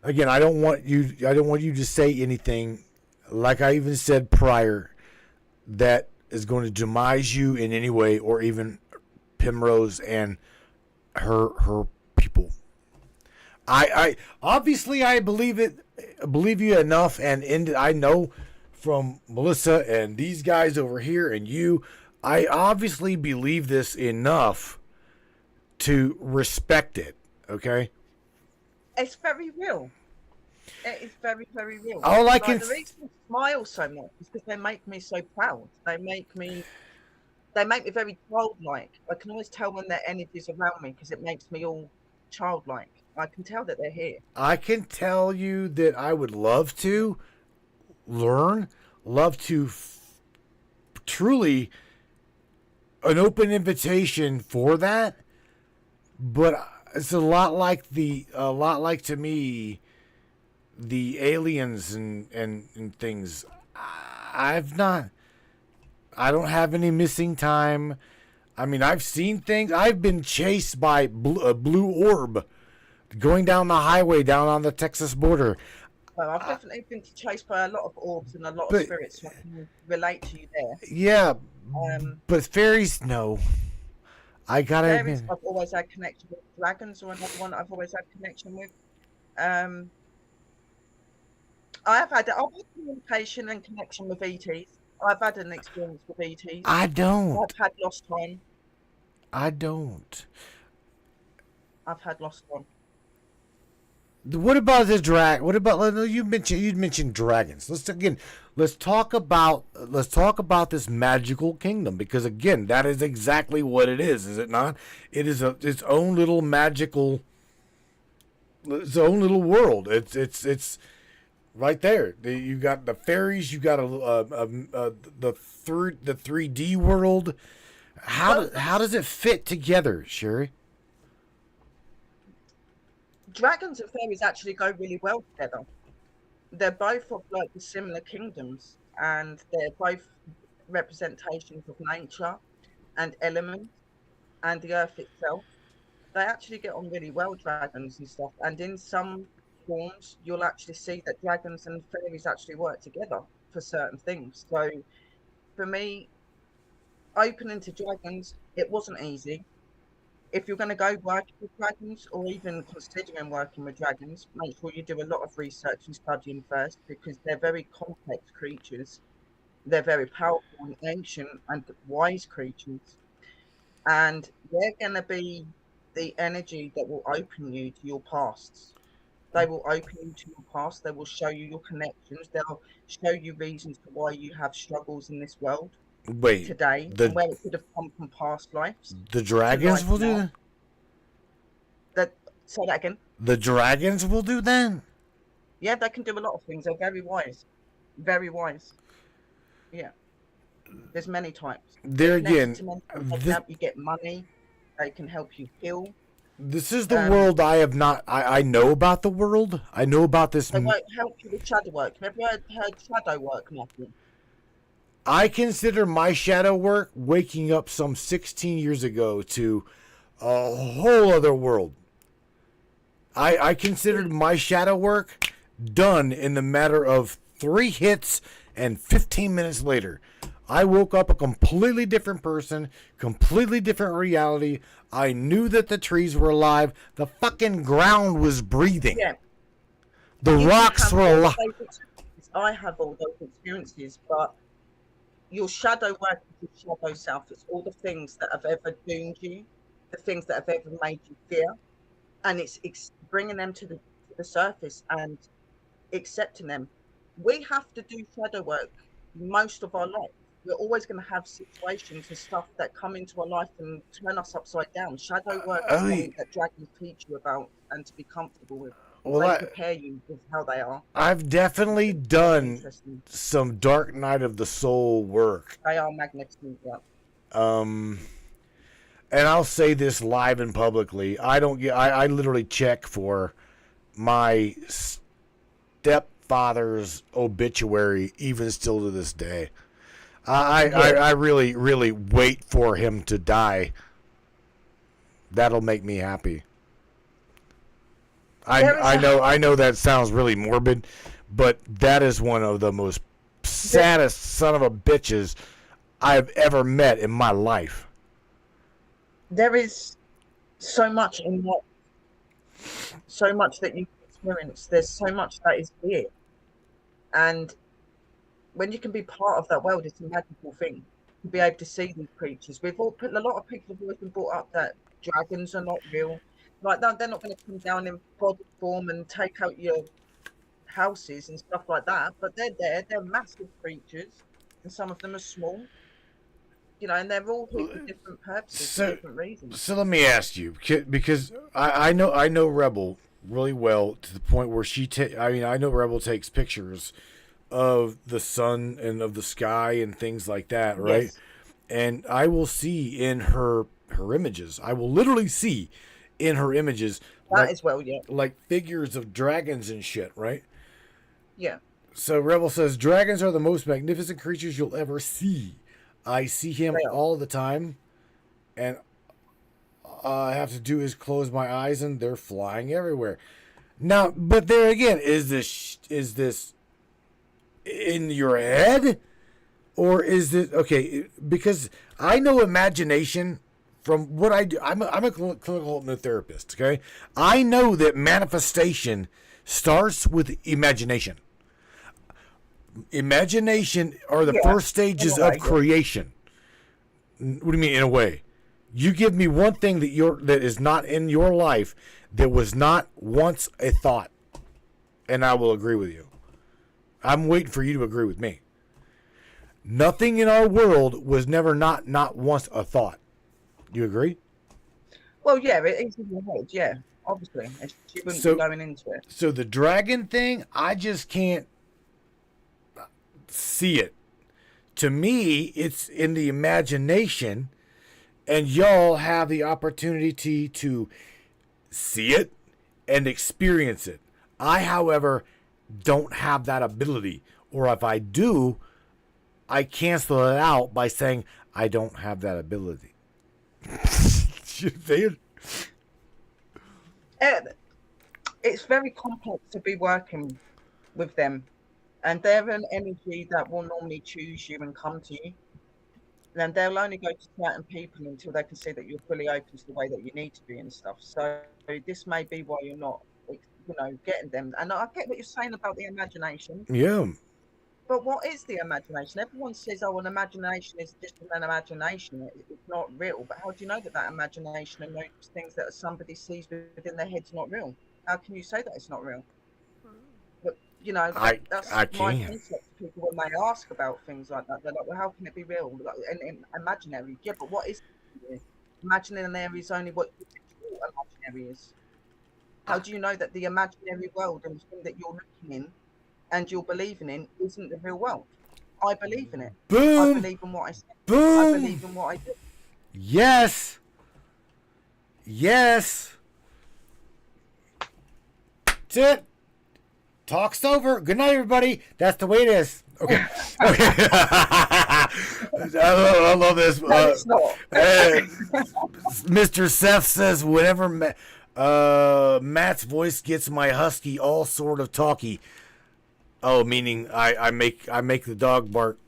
Again, I don't want you to say anything. Like I even said prior, that is going to demise you in any way, or even Primrose and her people. I obviously I believe you enough, and I know from Melissa and these guys over here and you, I obviously believe this enough to respect it. Okay, it's very real. It is very, very real. All I can the reason I smile so much is because they make me so proud. They make me very childlike. I can always tell when their energy's around me because it makes me all childlike. I can tell that they're here. I can tell you that I would love to learn, truly an open invitation for that, but it's a lot like to me the aliens and things. I don't have any missing time. I mean, I've seen things. I've been chased by a blue orb going down the highway down on the Texas border. Well, I've definitely been chased by a lot of orbs and a lot of spirits, so I can relate to you there. Yeah, but fairies, no. I gotta fairies, admit. I've always had connection with. Dragons are another one I've always had connection with. I've had communication and connection with ETs. I've had an experience with ETs. I don't. I've had lost time. I don't. I've had lost time. What about the drag? What about you mentioned dragons? Let's talk about this magical kingdom, because again, that is exactly what it is it not? It is its own little magical, its own little world. It's right there. You got the fairies. You got the 3D world. How does it fit together, Sherry? Dragons and fairies actually go really well together. They're both of like the similar kingdoms, and they're both representations of nature and elements and the earth itself. They actually get on really well, dragons and stuff. And in some forms, you'll actually see that dragons and fairies actually work together for certain things. So for me, opening to dragons, it wasn't easy. If you're going to go working with dragons, or even considering working with dragons, make sure you do a lot of research and studying first, because they're very complex creatures. They're very powerful and ancient and wise creatures. And they're going to be the energy that will open you to your pasts. They will open you to your past. They will show you your connections. They'll show you reasons to why you have struggles in this world Wait, today, and where it could have come from past lives. the dragons will do that? Say that again. The dragons will do that? Yeah, they can do a lot of things. They're very wise. Very wise. Yeah. There's many types. There again, they can help you get money. They can help you heal. This is the world I have not. I know about the world. I know about this. They won't help you with shadow work. Have you ever heard shadow work, Matthew? I consider my shadow work waking up some 16 years ago to a whole other world. I considered my shadow work done in the matter of 3 hits, and 15 minutes later, I woke up a completely different person, completely different reality. I knew that the trees were alive. The fucking ground was breathing. Yeah. The rocks were alive. I have all those experiences, but your shadow work is your shadow self. It's all the things that have ever doomed you, the things that have ever made you fear, and it's bringing them to the surface and accepting them. We have to do shadow work most of our life. We're always going to have situations and stuff that come into our life and turn us upside down. Shadow work is something that dragons teach you about and to be comfortable with. Well, they prepare you with how they are. I've definitely done some Dark Night of the Soul work. They are magnificent, yeah. And I'll say this live and publicly. I literally check for my stepfather's obituary even still to this day. I really, really wait for him to die. That'll make me happy. I know that sounds really morbid, but that is one of the most saddest son of a bitches I've ever met in my life. There is so much in what, so much that you experience. There's so much that is here, and when you can be part of that world, it's a magical thing to be able to see these creatures. A lot of people have always been brought up that dragons are not real. Like they're not going to come down in body form and take out your houses and stuff like that. But they're there. They're massive creatures, and some of them are small. You know, and they're all here for different purposes, for different reasons. So let me ask you, because I know Rebel really well to the point where I know Rebel takes pictures of the sun and of the sky and things like that, right? Yes. And I will see in her images. I will literally see in her images like figures of dragons and shit, right? Yeah. So Rebel says dragons are the most magnificent creatures you'll ever see. I see him all the time, and all I have to do is close my eyes and they're flying everywhere. Now, but there again, is this in your head, or is it okay? Because I know imagination from what I do. I'm a clinical hypnotherapist. Okay, I know that manifestation starts with imagination. Imagination are the Yeah, first stages in a of way, yeah. creation. What do you mean, in a way? You give me one thing that is not in your life that was not once a thought, and I will agree with you. I'm waiting for you to agree with me. Nothing in our world was never not once a thought. You agree? Well, yeah, it is in your head, yeah, obviously. And she wouldn't be So, going into it. so the dragon thing, I just can't see it. To me, it's in the imagination, and y'all have the opportunity to see it and experience it. I, however, don't have that ability, or if I do, I cancel it out by saying I don't have that ability. You say it? It's very complex to be working with them, and they're an energy that will normally choose you and come to you. And they'll only go to certain people until they can see that you're fully open to the way that you need to be and stuff. So this may be why you're not, getting them. And I get what you're saying about the imagination, Yeah. but what is the imagination? Everyone says, "Oh, an imagination is just an imagination. It's not real." But how do you know that imagination and those things that somebody sees within their head's not real? How can you say that it's not real? But that's I my can. concept to people when they ask about things like that. They're like, "Well, how can it be real? Like, and imaginary?" Yeah, but what is it? Imaginary is only what you thought imaginary is. How do you know that the imaginary world and the thing that you're looking in and you're believing in isn't the real world? I believe in it. I Boom. believe in what I say. I Boom. believe in what I do. Yes. Yes. That's it. Talk's over. Good night, everybody. That's the way it is. Okay. Okay. I love this. No, it's not. Mr. Seth says whenever Matt's voice gets my husky all sort of talky. Oh, meaning I make the dog bark.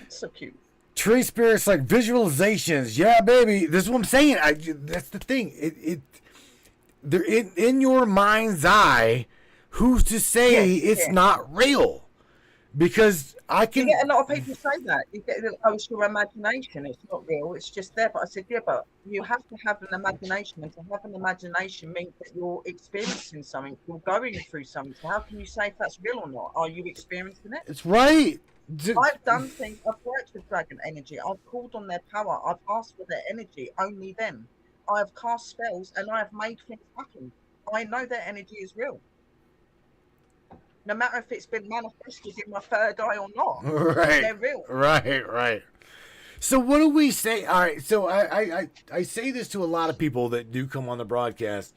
It's so cute. Tree spirits like visualizations. Yeah, baby. This is what I'm saying. That's the thing. They're in your mind's eye. Who's to say it's not real? Because I can. You get a lot of people say that. You get, "Oh, it's your imagination. It's not real. It's just there." But I said, yeah, but you have to have an imagination, and to have an imagination means that you're experiencing something. You're going through something. So how can you say if that's real or not? Are you experiencing it? It's right. I've done things. I've worked with dragon energy. I've called on their power. I've asked for their energy. Only them. I have cast spells and I have made things happen. I know their energy is real. No matter if it's been manifested in my third eye or not, Right. they're real. Right. So what do we say? All right. So I say this to a lot of people that do come on the broadcast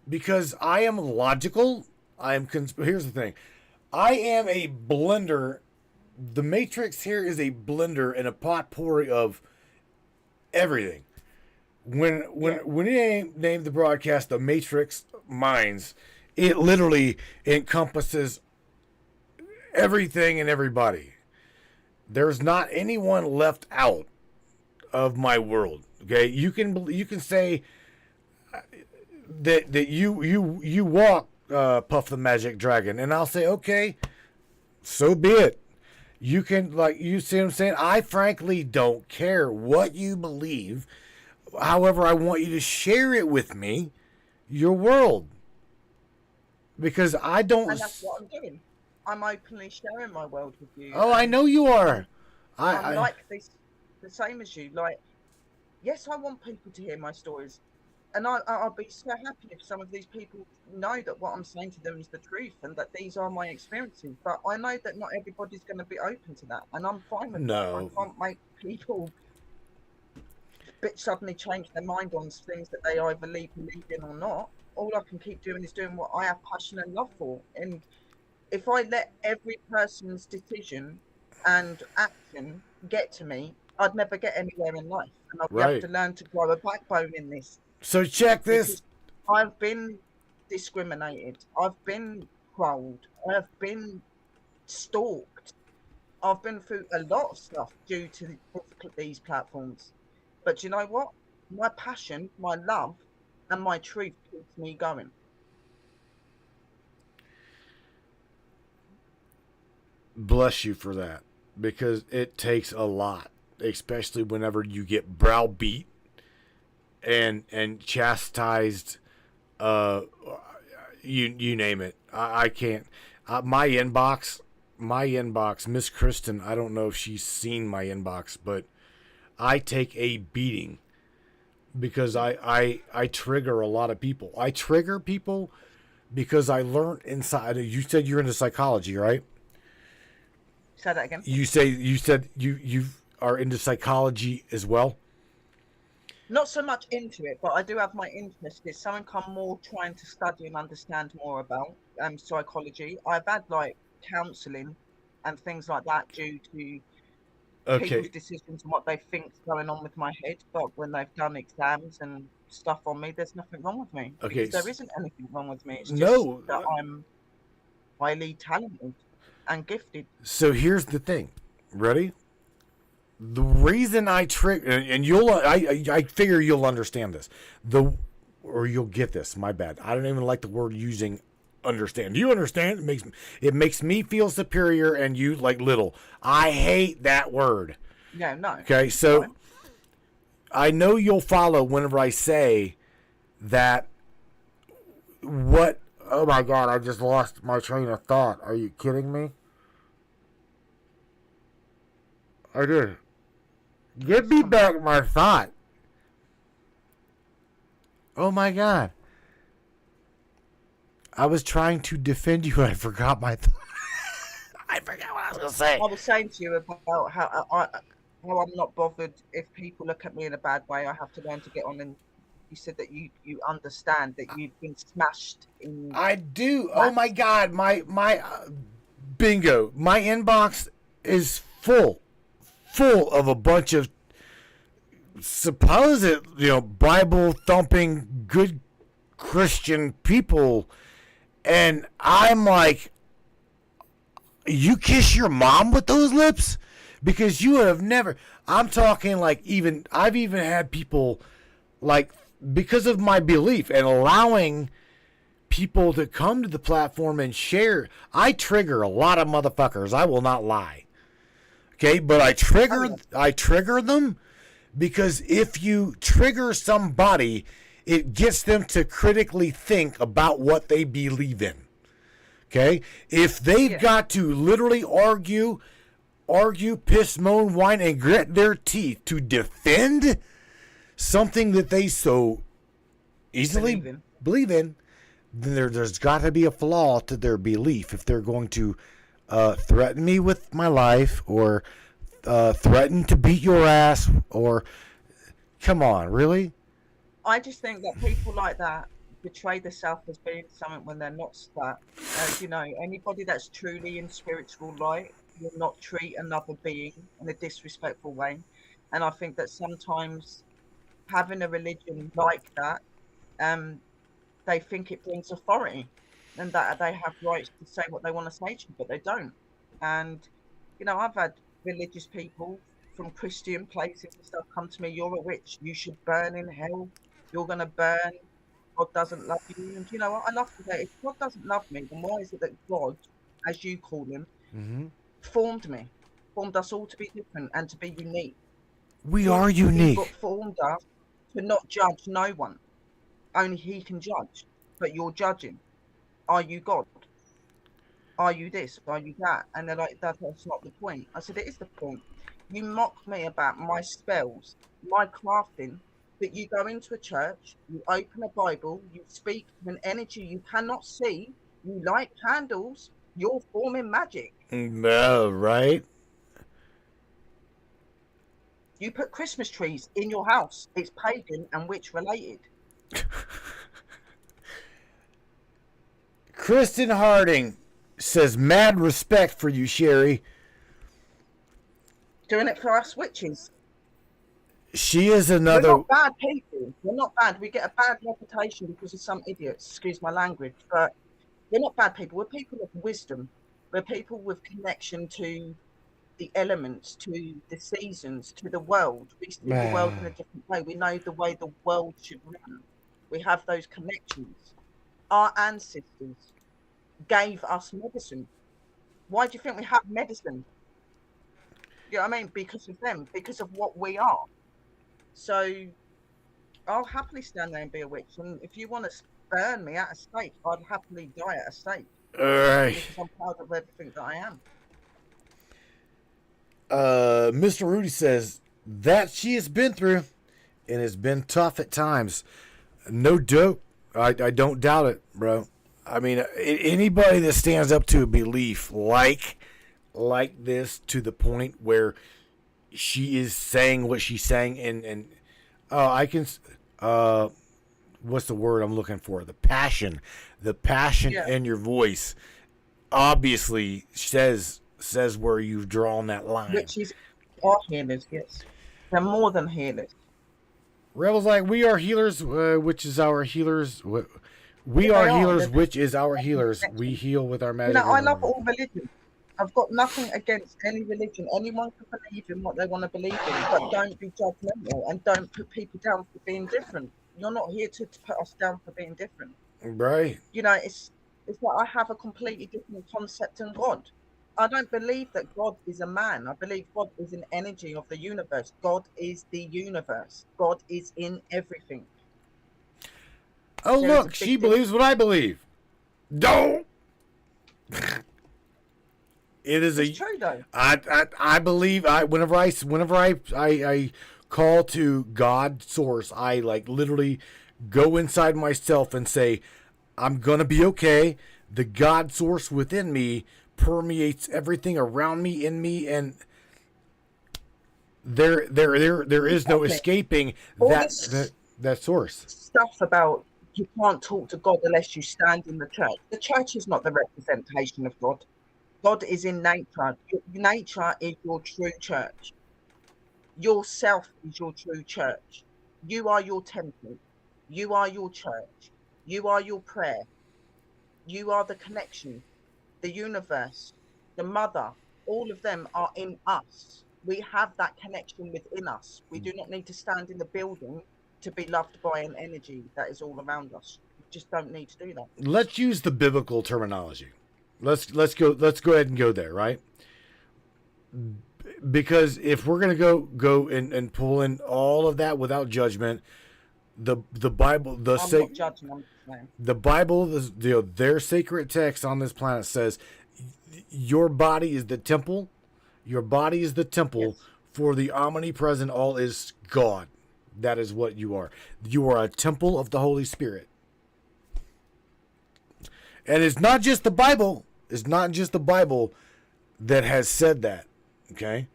because I am logical. Here's the thing. I am a blender. The Matrix here is a blender and a potpourri of everything. When it named the broadcast the Matrix Minds, it literally encompasses everything and everybody. There's not anyone left out of my world. Okay, you can say that you walk Puff the Magic Dragon, and I'll say okay, so be it. You can, like, you see what I'm saying? I frankly don't care what you believe. However, I want you to share it with me, your world. Because I don't... And that's what I'm doing. I'm openly sharing my world with you. Oh, I know you are. I'm like this, the same as you. Like, yes, I want people to hear my stories. And I'll be so happy if some of these people know that what I'm saying to them is the truth and that these are my experiences. But I know that not everybody's going to be open to that. And I'm fine with that. I can't make people suddenly change their mind on things that they either believe in or not. All I can keep doing is doing what I have passion and love for. And if I let every person's decision and action get to me, I'd never get anywhere in life. And I'd have to learn to grow a backbone in this. So check this. Because I've been discriminated. I've been trolled. I've been stalked. I've been through a lot of stuff due to these platforms. But you know what? My passion, my love, and my truth keeps me going. bless you for that, because it takes a lot, especially whenever you get browbeat and chastised. Uh, you name it. I can't. My inbox, Miss Kristen. I don't know if she's seen my inbox, but I take a beating because I trigger a lot of people. I trigger people because I learned inside. You said you're into psychology, right? Say that again. You said you are into psychology as well. Not so much into it, but I do have my interest. It's something I'm more trying to study and understand more about. Psychology. I've had like counselling and things like that due to Okay. people's decisions and what they think's going on with my head. But when they've done exams and stuff on me, there's nothing wrong with me. Okay. Because there isn't anything wrong with me. It's just No. that I'm highly talented and gifted. So here's the thing. Ready? The reason I trigger, and I figure you'll understand this. Or you'll get this. My bad. I don't even like the word using understand. Do you understand? It makes me feel superior and you like little. I hate that word. Yeah, no. Okay, so Fine. I know you'll follow whenever I say that. What? Oh my God! I just lost my train of thought. Are you kidding me? I did. Give me back my thought. Oh my God. I was trying to defend you and I forgot my thought. I forgot what I was going to say. I was saying to you about how I'm not bothered if people look at me in a bad way. I have to learn to get on, and you said that you understand that you've been smashed in. I do. Oh my God. My bingo. My inbox is full of a bunch of supposed, Bible thumping good Christian people, and I'm like, you kiss your mom with those lips? Because you have never. I'm talking like I've even had people like, because of my belief and allowing people to come to the platform and share. I trigger a lot of motherfuckers. I will not lie. Okay, but I trigger them because if you trigger somebody, it gets them to critically think about what they believe in. Okay? If they've got to literally argue, piss, moan, whine, and grit their teeth to defend something that they so easily believe in, then there's got to be a flaw to their belief if they're going to threaten me with my life or threaten to beat your ass or... Come on, really? I just think that people like that betray themselves as being something when they're not that. Anybody that's truly in spiritual light will not treat another being in a disrespectful way. And I think that sometimes having a religion like that, they think it brings authority and that they have rights to say what they want to say to you, but they don't. And, I've had religious people from Christian places and stuff come to me, you're a witch, you should burn in hell, you're going to burn, God doesn't love you. And you know what, I love to say, if God doesn't love me, then why is it that God, as you call him, formed us all to be different and to be unique? We are unique. He formed us to not judge no one. Only he can judge, but you're judging. Are you God? Are you this? Are you that? And they're like, that's not the point. I said, it is the point. You mock me about my spells, my crafting, but you go into a church, you open a Bible, you speak to an energy you cannot see, you light candles, you're forming magic. No, right? You put Christmas trees in your house. It's pagan and witch related. Kristen Harding says, mad respect for you, Sherry. Doing it for us witches. She is another... We're not bad people. We're not bad. We get a bad reputation because of some idiots. Excuse my language. But we're not bad people. We're people of wisdom. We're people with connection to the elements, to the seasons, to the world. We see the world in a different way. We know the way the world should run. We have those connections. Our ancestors gave us medicine. Why do you think we have medicine? You know what I mean? Because of them, because of what we are. So I'll happily stand there and be a witch. And if you want to burn me at a stake, I'd happily die at a stake All right. because I'm proud of everything that I am. Mr. Rudy says that she has been through and has been tough at times. No joke. I don't doubt it, bro. I mean, anybody that stands up to a belief like this to the point where she is saying what she's saying, and I can, what's the word I'm looking for? The passion Yeah. in your voice obviously says where you've drawn that line. Witches are healers, yes. They're more than healers. Rebel's like, we are healers, which is our healers. We They are are. healers, They're which is our healers. We heal with our You magic. know, I love all religions. I've got nothing against any religion. Anyone can believe in what they want to believe in, but don't be judgmental and don't put people down for being different. You're not here to put us down for being different. Right. You know, it's like I have a completely different concept in God. I don't believe that God is a man. I believe God is an energy of the universe. God is the universe. God is in everything. Oh, There is a look, big she difference. believes what I believe. Don't. It is It's true though. I believe whenever I call to God source, I like literally go inside myself and say, I'm gonna be okay. The God source within me permeates everything around me, in me, and there is no Exactly. escaping All that this that source. stuff about you can't talk to God unless you stand in the church. The church is not the representation of God. God is in nature. Nature is your true church. Yourself is your true church. You are your temple. You are your church. You are your prayer. You are the connection, the universe, the mother. All of them are in us. We have that connection within us. We do not need to stand in the building to be loved by an energy that is all around us. We just don't need to do that. Let's use the biblical terminology. Let's go ahead and go there, right? Because if we're gonna go and pull in all of that without judgment, the Bible, I'm not judging. I'm just saying. the Bible, their sacred text on this planet says, your body is the temple. Your body is the temple Yes. for the omnipresent all is God. That is what you are. You are a temple of the Holy Spirit. And it's not just the Bible. It's not just the Bible that has said that. Okay?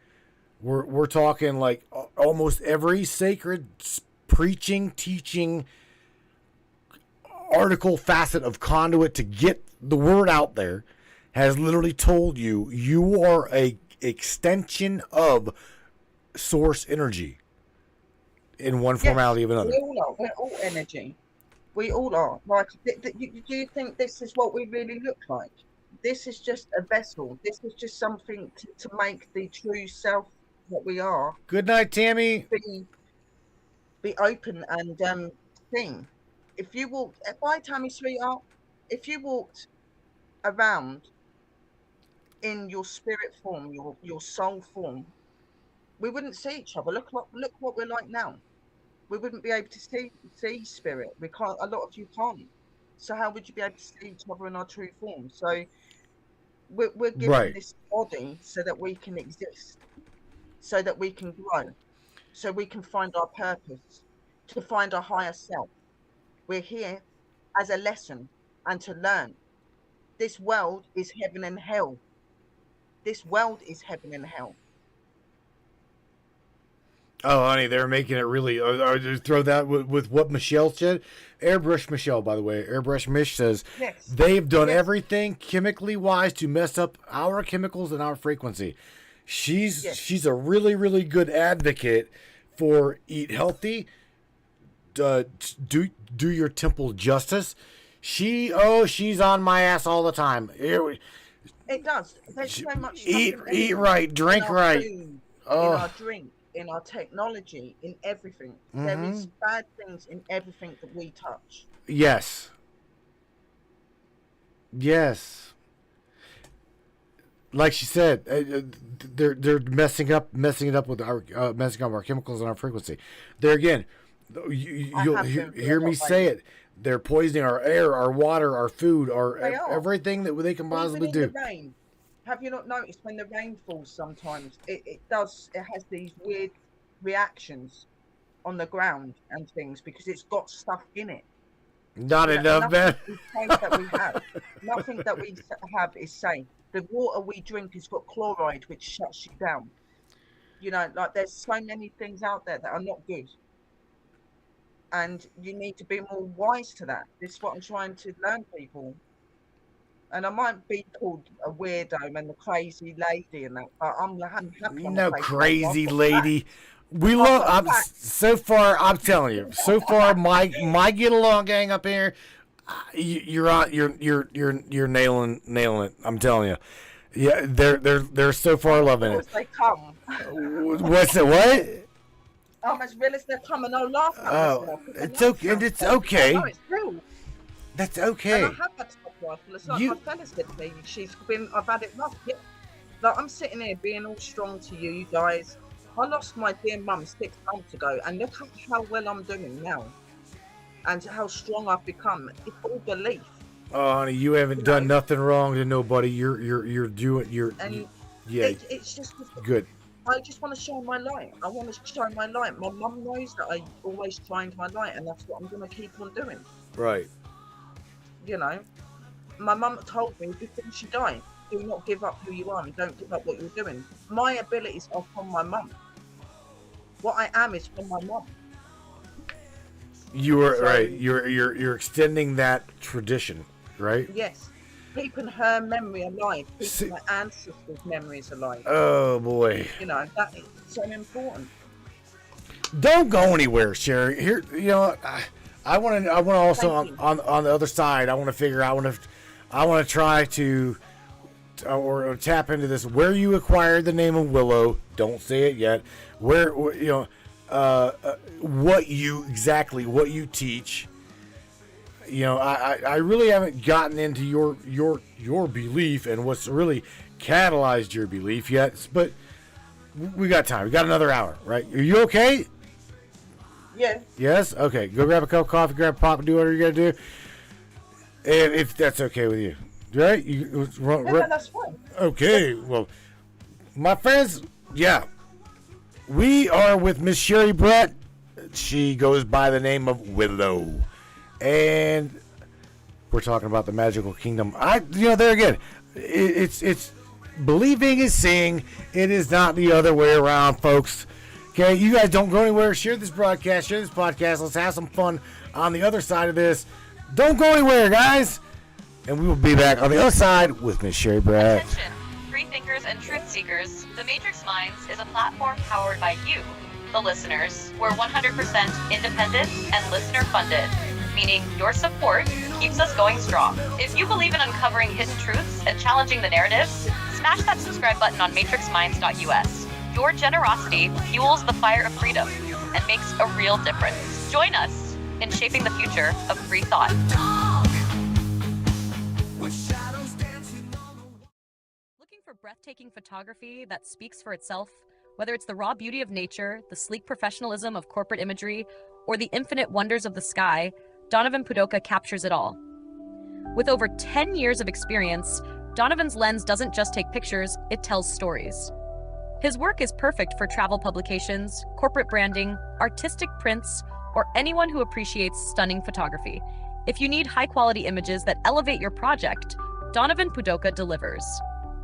We're talking like almost every sacred preaching, teaching, article, facet of conduit to get the word out there has literally told you you are a extension of source energy in one formality of another. We all are. We're all energy. We all are. Like, do you think this is what we really look like? This is just a vessel. This is just something to make the true self what we are Good night, Tammy. be open and thing. If you walked, bye Tammy, sweetheart. If you walked around in your spirit form, your soul form, we wouldn't see each other. Look what we're like now. We wouldn't be able to see spirit. We can't. A lot of you can't. So how would you be able to see each other in our true form? So we're given Right. this body so that we can exist, so that we can grow, so we can find our purpose, to find our higher self. We're here as a lesson and to learn. This world is heaven and hell. This world is heaven and hell. Oh, honey, they're making it really. Just throw that with what Michelle said. Airbrush Michelle, by the way. Airbrush Mish says Yes. they've done Yes. everything chemically wise to mess up our chemicals and our frequency. She's Yes. she's a really really good advocate for eat healthy. Do your temple justice. She's on my ass all the time. It does. There's so much stuff Eat in eat everything. right, drink In our right. food, in Oh. our drink, in our technology, in everything. There is bad things in everything that we touch. Yes. Yes. like she said, they're messing it up with our messing up our chemicals and our frequency. There again, you'll hear me say it. They're poisoning our air, our water, our food, everything that they can possibly do. The rain. Have you not noticed when the rain falls? Sometimes it has these weird reactions on the ground and things because it's got stuff in it. Not enough, man. Nothing that we have is safe. The water we drink has got chloride, which shuts you down. Like there's so many things out there that are not good. And you need to be more wise to that. This is what I'm trying to learn people. And I might be called a weirdo and the crazy lady and that, but I'm happy. No crazy lady. We love. So far, I'm telling you. So far, my get along gang up here. You're nailing it. I'm telling you. Yeah, they're so far loving it. They come. What's it? What? How much realist they're coming? I'll laugh at myself. It's okay. And it's okay. No, it's true. That's okay. And I have that stuff rifle. It's like my fella said to me. I've had it rough. Yeah. Like I'm sitting here being all strong to you guys. I lost my dear mum 6 months ago, and look at how well I'm doing now, and how strong I've become. It's all belief. Oh, honey, you haven't done nothing wrong to nobody. You're doing. It's just good. I just want to shine my light. I want to shine my light. My mum knows that I always shine my light, and that's what I'm going to keep on doing. Right. My mum told me before she died, do not give up who you are and don't give up what you're doing. My abilities are from my mum. What I am is from my mum. You are right. You're extending that tradition, right? Yes. Keeping her memory alive. Keeping my ancestors' memories alive. Oh boy. That is so important. Don't go anywhere, Sherry. Here, I want to also on the other side. I want to figure out. I want to try to or tap into this. Where you acquired the name of Willow? Don't say it yet. What you teach. I really haven't gotten into your belief and what's really catalyzed your belief yet. But we got time. We got another hour, right? Are you okay? Yeah. Yes? Okay. Go grab a cup of coffee, grab a pop, and do whatever you got to do. If that's okay with you. Right? Yeah, that's fine. Okay. Well, my friends, yeah. We are with Miss Sherry Brett. She goes by the name of Willow. And we're talking about the magical kingdom. There again, it's believing is seeing. It is not the other way around, folks. Okay, you guys don't go anywhere. Share this broadcast, share this podcast. Let's have some fun on the other side of this. Don't go anywhere, guys. And we will be back on the other side with Miss Sherry Brett. Attention, free thinkers and truth seekers. The Matrix Minds is a platform powered by you, the listeners. We're 100% independent and listener funded, meaning your support keeps us going strong. If you believe in uncovering hidden truths and challenging the narrative, smash that subscribe button on matrixminds.us. Your generosity fuels the fire of freedom and makes a real difference. Join us in shaping the future of free thought. Looking for breathtaking photography that speaks for itself? Whether it's the raw beauty of nature, the sleek professionalism of corporate imagery, or the infinite wonders of the sky, Donovan Pudoka captures it all. With over 10 years of experience, Donovan's lens doesn't just take pictures, it tells stories. His work is perfect for travel publications, corporate branding, artistic prints, or anyone who appreciates stunning photography. If you need high-quality images that elevate your project, Donovan Pudoka delivers.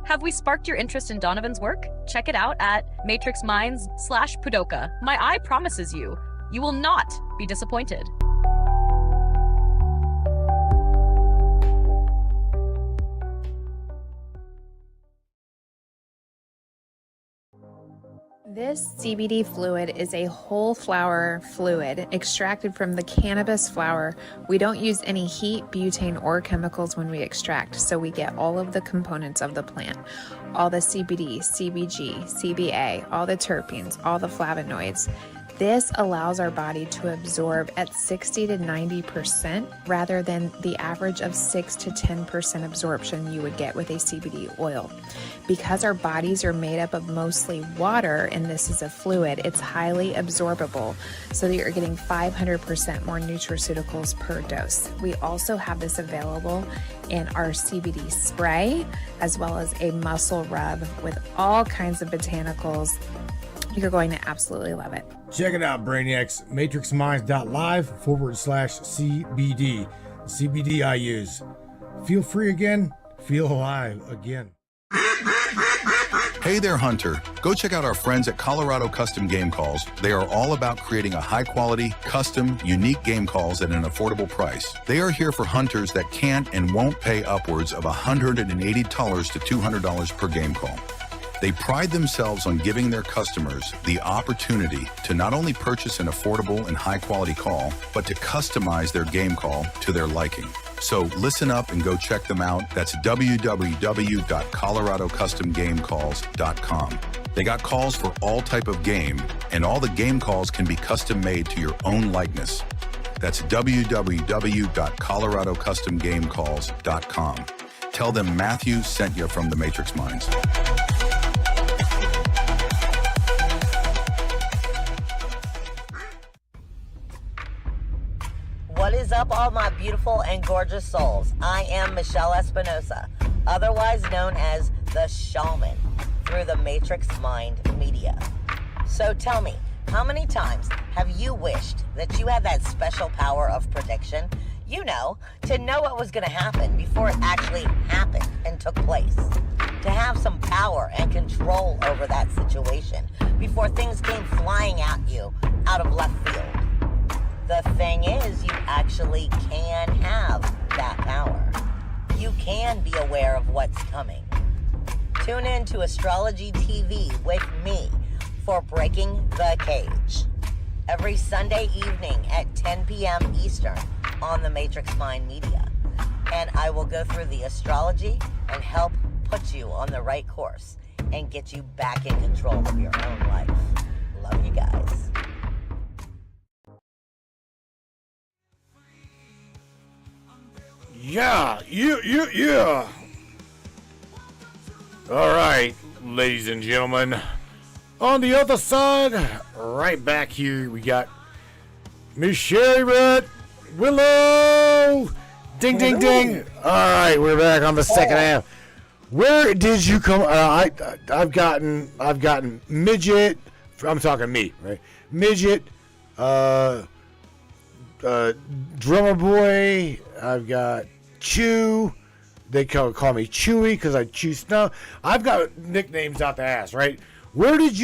Have we sparked your interest in Donovan's work? Check it out at matrixminds.com/Pudoka. My eye promises you, you will not be disappointed. This CBD fluid is a whole flower fluid extracted from the cannabis flower. We don't use any heat, butane, or chemicals when we extract, so we get all of the components of the plant. All the CBD, CBG, CBA, all the terpenes, all the flavonoids. This allows our body to absorb at 60 to 90% rather than the average of 6 to 10% absorption you would get with a CBD oil. Because our bodies are made up of mostly water and this is a fluid, it's highly absorbable so that you're getting 500% more nutraceuticals per dose. We also have this available in our CBD spray as well as a muscle rub with all kinds of botanicals. You're going to absolutely love it. Check it out, Brainiacs. MatrixMinds.live/CBD. CBD I use. Feel free again. Feel alive again. Hey there, Hunter. Go check out our friends at Colorado Custom Game Calls. They are all about creating a high-quality, custom, unique game calls at an affordable price. They are here for hunters that can't and won't pay upwards of $180 to $200 per game call. They pride themselves on giving their customers the opportunity to not only purchase an affordable and high-quality call, but to customize their game call to their liking. So listen up and go check them out. That's www.coloradocustomgamecalls.com. They got calls for all type of game, and all the game calls can be custom made to your own likeness. That's www.coloradocustomgamecalls.com. Tell them Matthew sent you from the Matrix Minds. What is up, all my beautiful and gorgeous souls? I am Michelle Espinosa, otherwise known as the Shaman, through the Matrix Mind Media. So tell me, how many times have you wished that you had that special power of prediction? You know, to know what was going to happen before it actually happened and took place. To have some power and control over that situation before things came flying at you out of left field. The thing is, you actually can have that power. You can be aware of what's coming. Tune in to Astrology TV with me for Breaking the Cage. Every Sunday evening at 10 p.m. Eastern on the Matrix Mind Media. And I will go through the astrology and help put you on the right course and get you back in control of your own life. Love you guys. Yeah. All right, ladies and gentlemen. On the other side, right back here, we got Miss Sherry Red, Willow. Ding, ding, ding. All right, we're back on the second half. Where did you come? I've gotten midget. I'm talking me, right? Midget, drummer boy. I've got Chew. They call me Chewy because I chew snow. I've got nicknames out the ass, right? Where did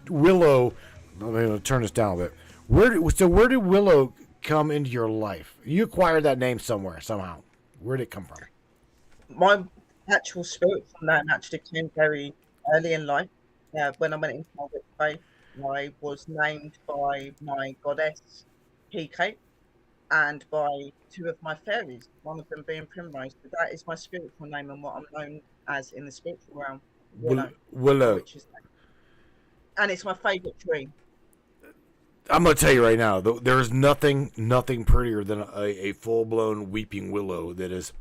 Willow? Let me turn this down a bit. Where did Willow come into your life? You acquired that name somewhere, somehow. Where did it come from? My actual spirit from that actually came very early in life. When I went into my witch faith, I was named by my goddess PK and by two of my fairies, one of them being Primrose. But that is my spiritual name and what I'm known as in the spiritual realm. Willow. And it's my favourite tree. I'm gonna tell you right now, there's nothing prettier than a full-blown weeping willow. That is.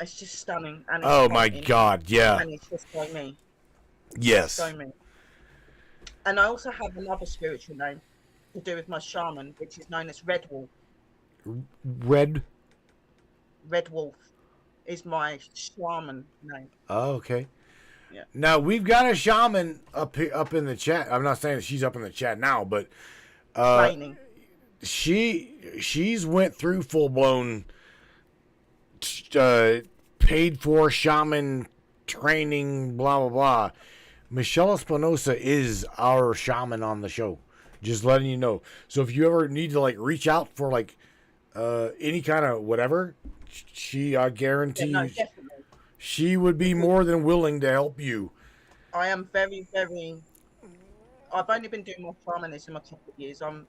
It's just stunning. And oh my God! Yeah. And it's just by me. Yes. So me. And I also have another spiritual name to do with my shaman, which is known as Red Wolf. Red Wolf is my shaman name. Oh, okay. Yeah. Now we've got a shaman up in the chat. I'm not saying that she's up in the chat now, but she's went through full blown paid for shaman training, blah blah blah. Michelle Espinosa is our shaman on the show. Just letting you know. So if you ever need to reach out for any kind of whatever, I guarantee she would be more than willing to help you. I am very, very. I've only been doing more shamanism a couple of years. I'm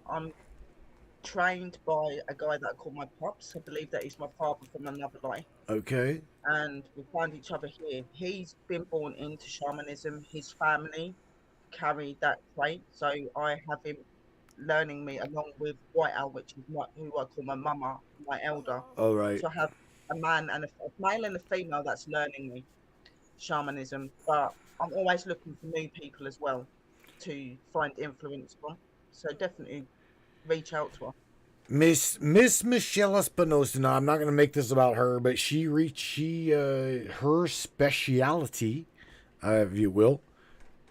trained by a guy that I call my pops. I believe that he's my father from another life. Okay. And we found each other here. He's been born into shamanism. His family carry that trait. So I have him learning me along with White Owl, which is who I call my mama, my elder. All right. So I have a man and a male and a female that's learning me shamanism. But I'm always looking for new people as well to find influence from. So definitely reach out to her. Miss Michelle Espinosa. Now, I'm not going to make this about her, but her speciality, if you will,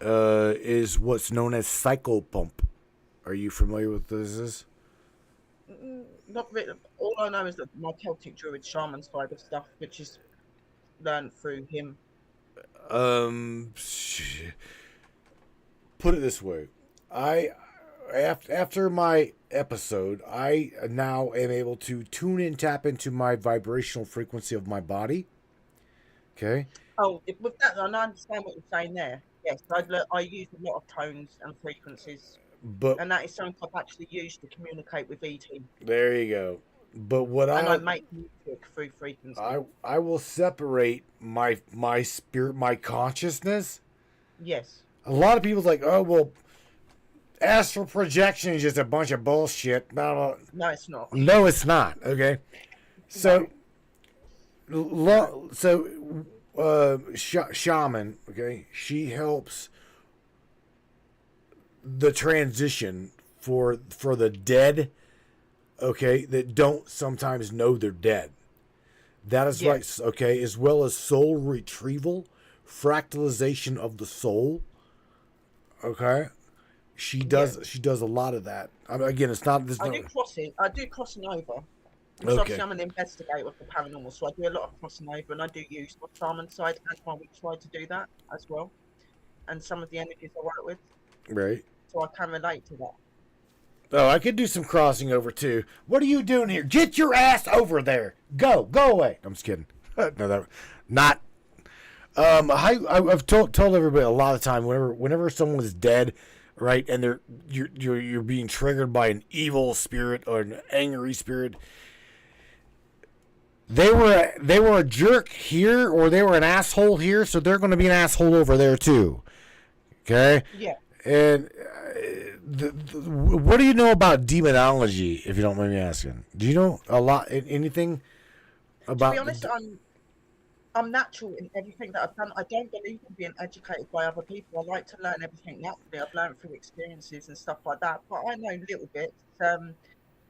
is what's known as psychopump. Are you familiar with this? Is? Not really. All I know is that my Celtic Druid shaman side of stuff, which is learned through him. Put it this way, after my episode, I now am able to tune in, tap into my vibrational frequency of my body. Okay. Oh, with that, I understand what you're saying there. Yes, I use a lot of tones and frequencies, and that is something I've actually used to communicate with ET. There you go. But I make music through frequency. I will separate my spirit, my consciousness. Yes. A lot of people's like, oh well, astral projection is just a bunch of bullshit. No, it's not. No, it's not. Okay. So, shaman. Okay, she helps the transition for the dead. Okay, that don't sometimes know they're dead. That is right. Okay, as well as soul retrieval, fractalization of the soul. Okay. She does a lot of that. I mean, again, it's not. I do crossing over. Because obviously I'm an investigator with the paranormal, so I do a lot of crossing over, and I do use my shaman side and my witch side to do that as well. And some of the energies I work with. Right. So I can relate to that. Oh, I could do some crossing over too. What are you doing here? Get your ass over there. Go away. I'm just kidding. No, that not. I've told everybody a lot of time whenever someone is dead, right, and you're being triggered by an evil spirit or an angry spirit. They were a jerk here, or they were an asshole here, so they're going to be an asshole over there too. Okay. Yeah. And what do you know about demonology, if you don't mind me asking? Do you know a lot, anything about? To be honest, I'm natural in everything that I've done. I don't believe in being educated by other people. I like to learn everything naturally. I've learned through experiences and stuff like that. But I know little bits.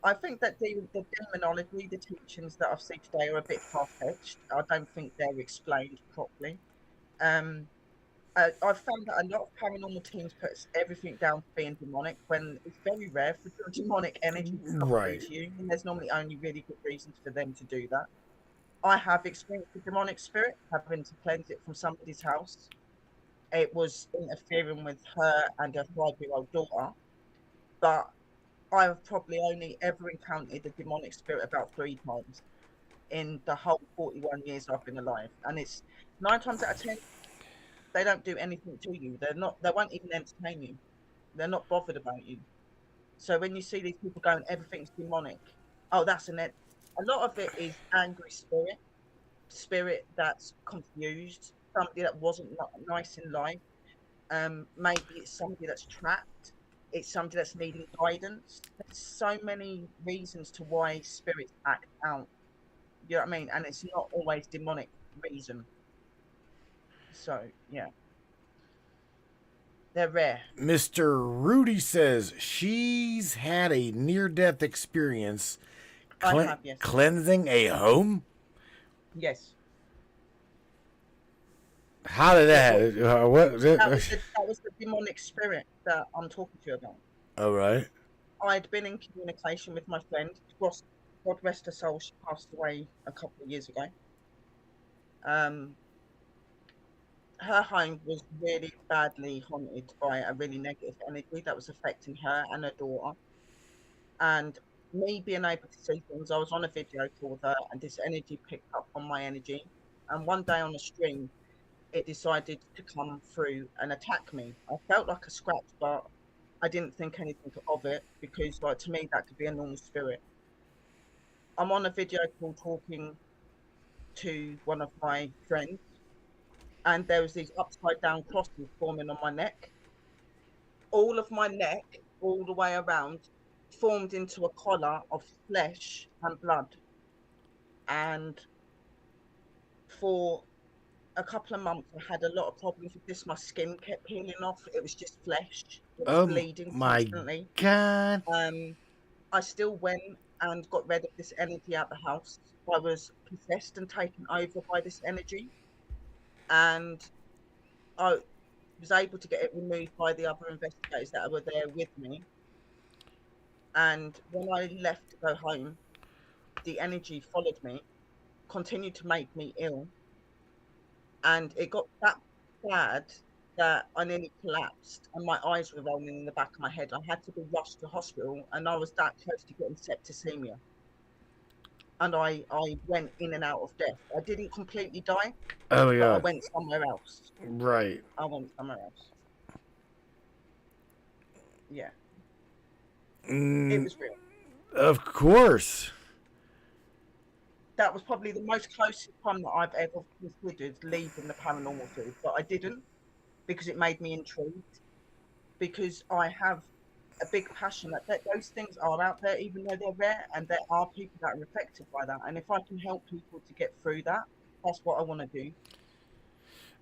I think that the demonology, the teachings that I've seen today are a bit far-fetched. I don't think they're explained properly. I've found that a lot of paranormal teams puts everything down to being demonic when it's very rare for your demonic energy to come through to you, and there's normally only really good reasons for them to do that. I have experienced a demonic spirit having to cleanse it from somebody's house. It was interfering with her and her 5-year-old daughter, but I've probably only ever encountered a demonic spirit about 3 times in the whole 41 years I've been alive, and it's 9 times out of 10 they don't do anything to you. They won't even entertain you. They're not bothered about you. So when you see these people going, everything's demonic. Oh, that's a lot of it is angry spirit that's confused, somebody that wasn't nice in life. Maybe it's somebody that's trapped. It's somebody that's needing guidance. There's so many reasons to why spirits act out. You know what I mean? And it's not always demonic reason. So, yeah. They're rare. Mr. Rudy says she's had a near-death experience I have, yes. Cleansing a home? Yes. How did that? That was the demonic spirit that I'm talking to you about. All right. I'd been in communication with my friend. God rest her soul, she passed away a couple of years ago. Her home was really badly haunted by a really negative energy that was affecting her and her daughter. And me being able to see things, I was on a video call with her, and this energy picked up on my energy. And one day on the stream, it decided to come through and attack me. I felt like a scratch, but I didn't think anything of it because, like, to me, that could be a normal spirit. I'm on a video call talking to one of my friends, and there was these upside down crosses forming on my neck. all of my neck, all the way around, formed into a collar of flesh and blood. And for a couple of months, I had a lot of problems with this. My skin kept peeling off. It was just flesh. It was Oh bleeding my constantly. God. I still went and got rid of this energy out the house. I was possessed and taken over by this energy, and I was able to get it removed by the other investigators that were there with me. And when I left to go home, the energy followed me, continued to make me ill, and it got that bad that I nearly collapsed and my eyes were rolling in the back of my head. I had to be rushed to hospital, and I was that close to getting septicemia. And I went in and out of death. I didn't completely die, Oh my but I God. went somewhere else. Right. I went somewhere else. Yeah, it was real. Of course. That was probably the most closest time that I've ever considered leaving the paranormal field, but I didn't, because it made me intrigued, because I have a big passion that those things are out there, even though they're rare, and there are people that are affected by that. And if I can help people to get through that, that's what I want to do.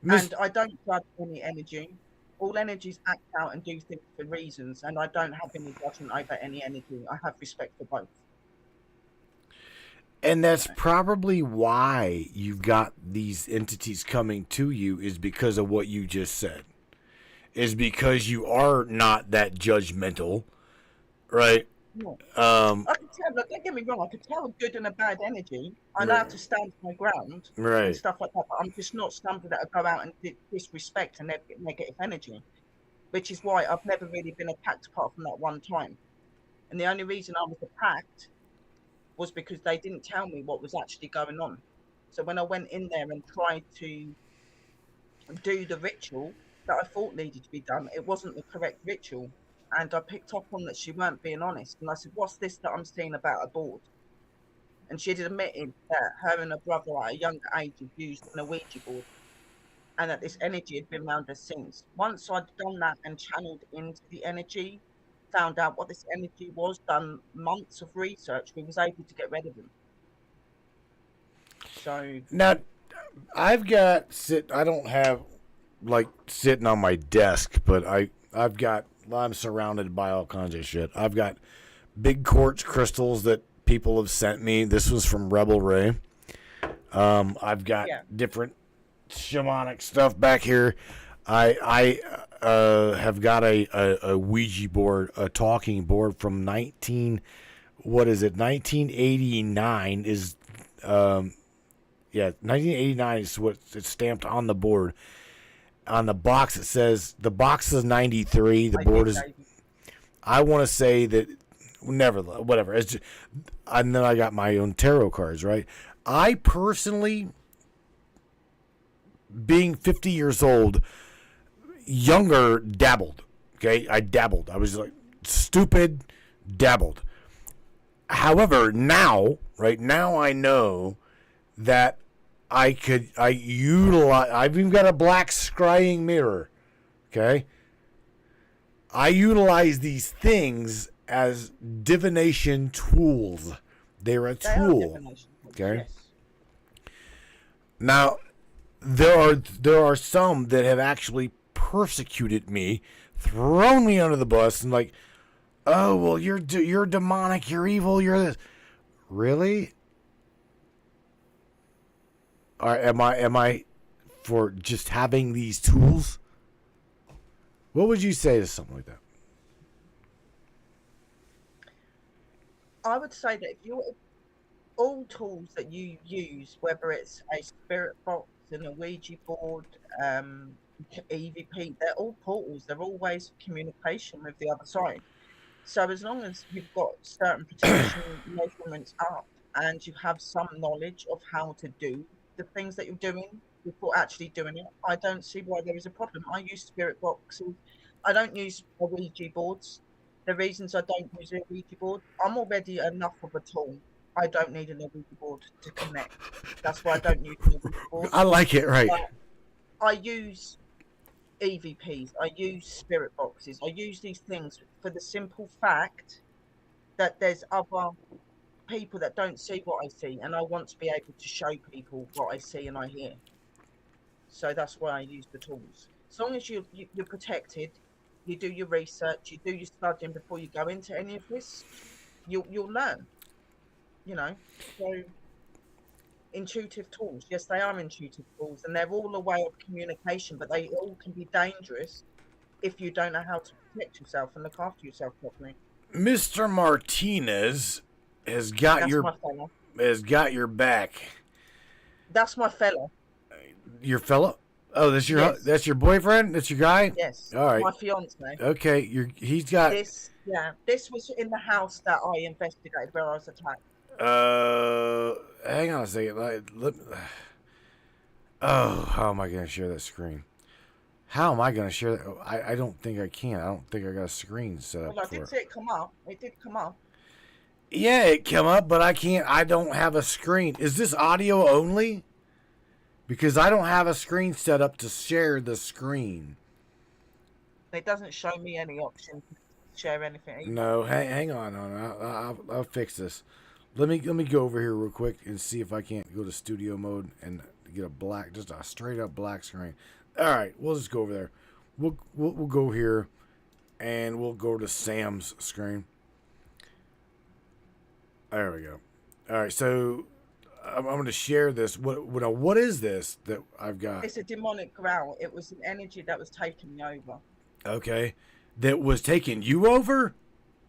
And I don't judge any energy. All energies act out and do things for reasons, and I don't have any judgment over any energy. I have respect for both. And that's probably why you've got these entities coming to you, is because of what you just said. Is because you are not that judgmental, right? Yeah. I can tell, look, don't get me wrong, I can tell a good and a bad energy. I know how to stand my ground and stuff like that, but I'm just not somebody that will go out and disrespect and negative energy, which is why I've never really been attacked apart from that one time. And the only reason I was attacked was because they didn't tell me what was actually going on. So when I went in there and tried to do the ritual that I thought needed to be done, it wasn't the correct ritual. And I picked up on that she weren't being honest. And I said, what's this that I'm seeing about a board? And she had admitted that her and her brother at a younger age had used an Ouija board, and that this energy had been around her since. Once I'd done that and channeled into the energy, found out what this energy was, done months of research, we was able to get rid of them. So now, I've got I don't have like sitting on my desk, but I'm surrounded by all kinds of shit. I've got big quartz crystals that people have sent me. This was from Rebel Ray. I've got different shamanic stuff back here. I have got a Ouija board, a talking board from 1989 is 1989 is what it's stamped on the board. On the box it says, the box is 93, the board is, I want to say that whatever. It's just, and then I got my own tarot cards, right? I personally, being 50 years old, younger, dabbled. Okay, I dabbled. I was like stupid, dabbled. However, now, right now, I know that I utilize. I've even got a black scrying mirror. Okay, I utilize these things as divination tools. They're a tool. Okay. Yes. Now, there are some that have actually persecuted me, thrown me under the bus, and like, oh well, you're demonic, you're evil, you're this. Really? Or am I for just having these tools? What would you say to something like that? I would say that if you're all tools that you use, whether it's a spirit box, an Ouija board, EVP, they're all portals. They're all ways of communication with the other side. So as long as you've got certain protection measurements up and you have some knowledge of how to do the things that you're doing before actually doing it, I don't see why there is a problem. I use spirit boxes. I don't use Ouija boards. The reasons I don't use a Ouija board, I'm already enough of a tool. I don't need an Ouija board to connect. That's why I don't use an Ouija board. I like it, right? But I use EVPs, I use spirit boxes, I use these things for the simple fact that there's other people that don't see what I see, and I want to be able to show people what I see and I hear. So that's why I use the tools. As long as you're protected, you do your research, you do your studying before you go into any of this, you'll learn. You know, so intuitive tools, yes, they are intuitive tools, and they're all a way of communication, but they all can be dangerous if you don't know how to protect yourself and look after yourself properly. Mr. Martinez has got That's your my fella. has got your back. That's my fella. Your fella? Oh, Yes. that's your boyfriend? That's your guy? Yes. All right. My fiance. Okay, he's got This, yeah, this was in the house that I investigated where I was attacked. hang on a second. How am I going to share that screen? How am I going to share that? I don't think I can. I don't think I got a screen set up Well, I for did it. see it come up. It did come up. Yeah, it came up, but I can't. I don't have a screen. Is this audio only? Because I don't have a screen set up to share the screen. It doesn't show me any option to share anything either. No, hang on. I'll fix this. Let me go over here real quick and see if I can't go to studio mode and get just a straight up black screen. All right, we'll just go over there. We'll go here, and we'll go to Sam's screen. There we go. All right, so I'm going to share this. What is this that I've got? It's a demonic growl. It was an energy that was taking me over. Okay, that was taking you over?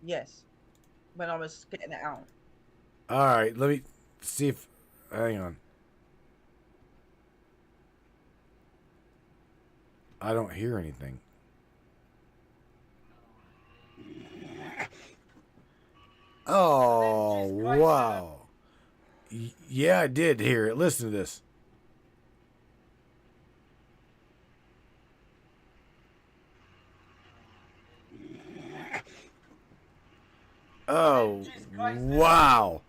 Yes, when I was getting it out. All right, let me see if. Hang on. I don't hear anything. Oh, wow. Yeah, I did hear it. Listen to this. Oh, wow.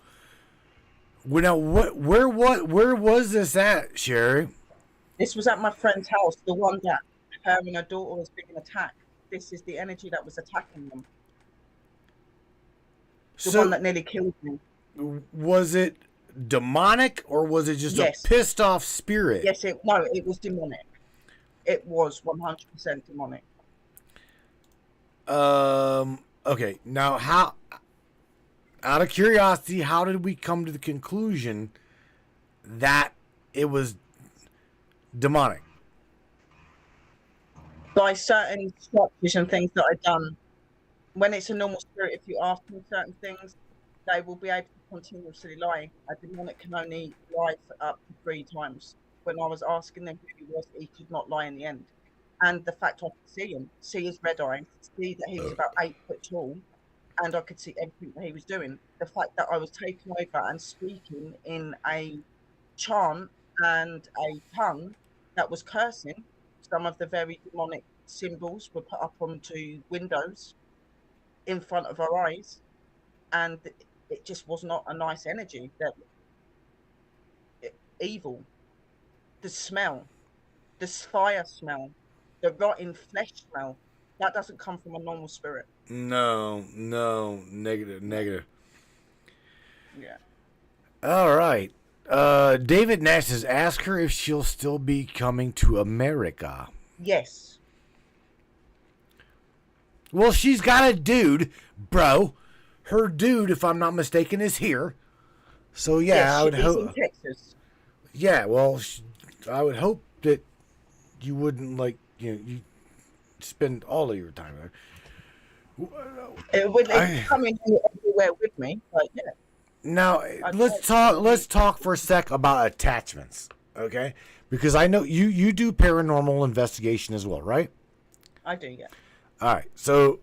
Well, now, where was this at, Sherry? This was at my friend's house, the one that her and her daughter was being attacked. This is the energy that was attacking them. The one that nearly killed me. Was it demonic or was it just Yes. a pissed off spirit? Yes, it was demonic. It was 100% demonic. Okay. Now, out of curiosity, how did we come to the conclusion that it was demonic? By certain structures and things that I've done. When it's a normal spirit, if you ask them certain things, they will be able to continuously lie. A demonic can only lie for up to 3 times. When I was asking them who he was, he could not lie in the end. And the fact I could see him, see his red eye, see that he was about 8 foot tall, and I could see everything that he was doing. The fact that I was taking over and speaking in a chant and a tongue that was cursing. Some of the very demonic symbols were put up onto windows in front of our eyes, and it just was not a nice energy. That evil, the smell, the fire smell, the rotten flesh smell, that doesn't come from a normal spirit. No, negative. Yeah. All right. David Nash says, ask her if she'll still be coming to America. Yes. Well, she's got a dude, bro. Her dude, if I'm not mistaken, is here. So yeah, Yes, I would she's hope. in Texas. Yeah, well, I would hope that you wouldn't you spend all of your time there. It would come in everywhere with me, but yeah. Now let's talk for a sec about attachments, okay? Because I know you do paranormal investigation as well, right? I do, yeah. All right. So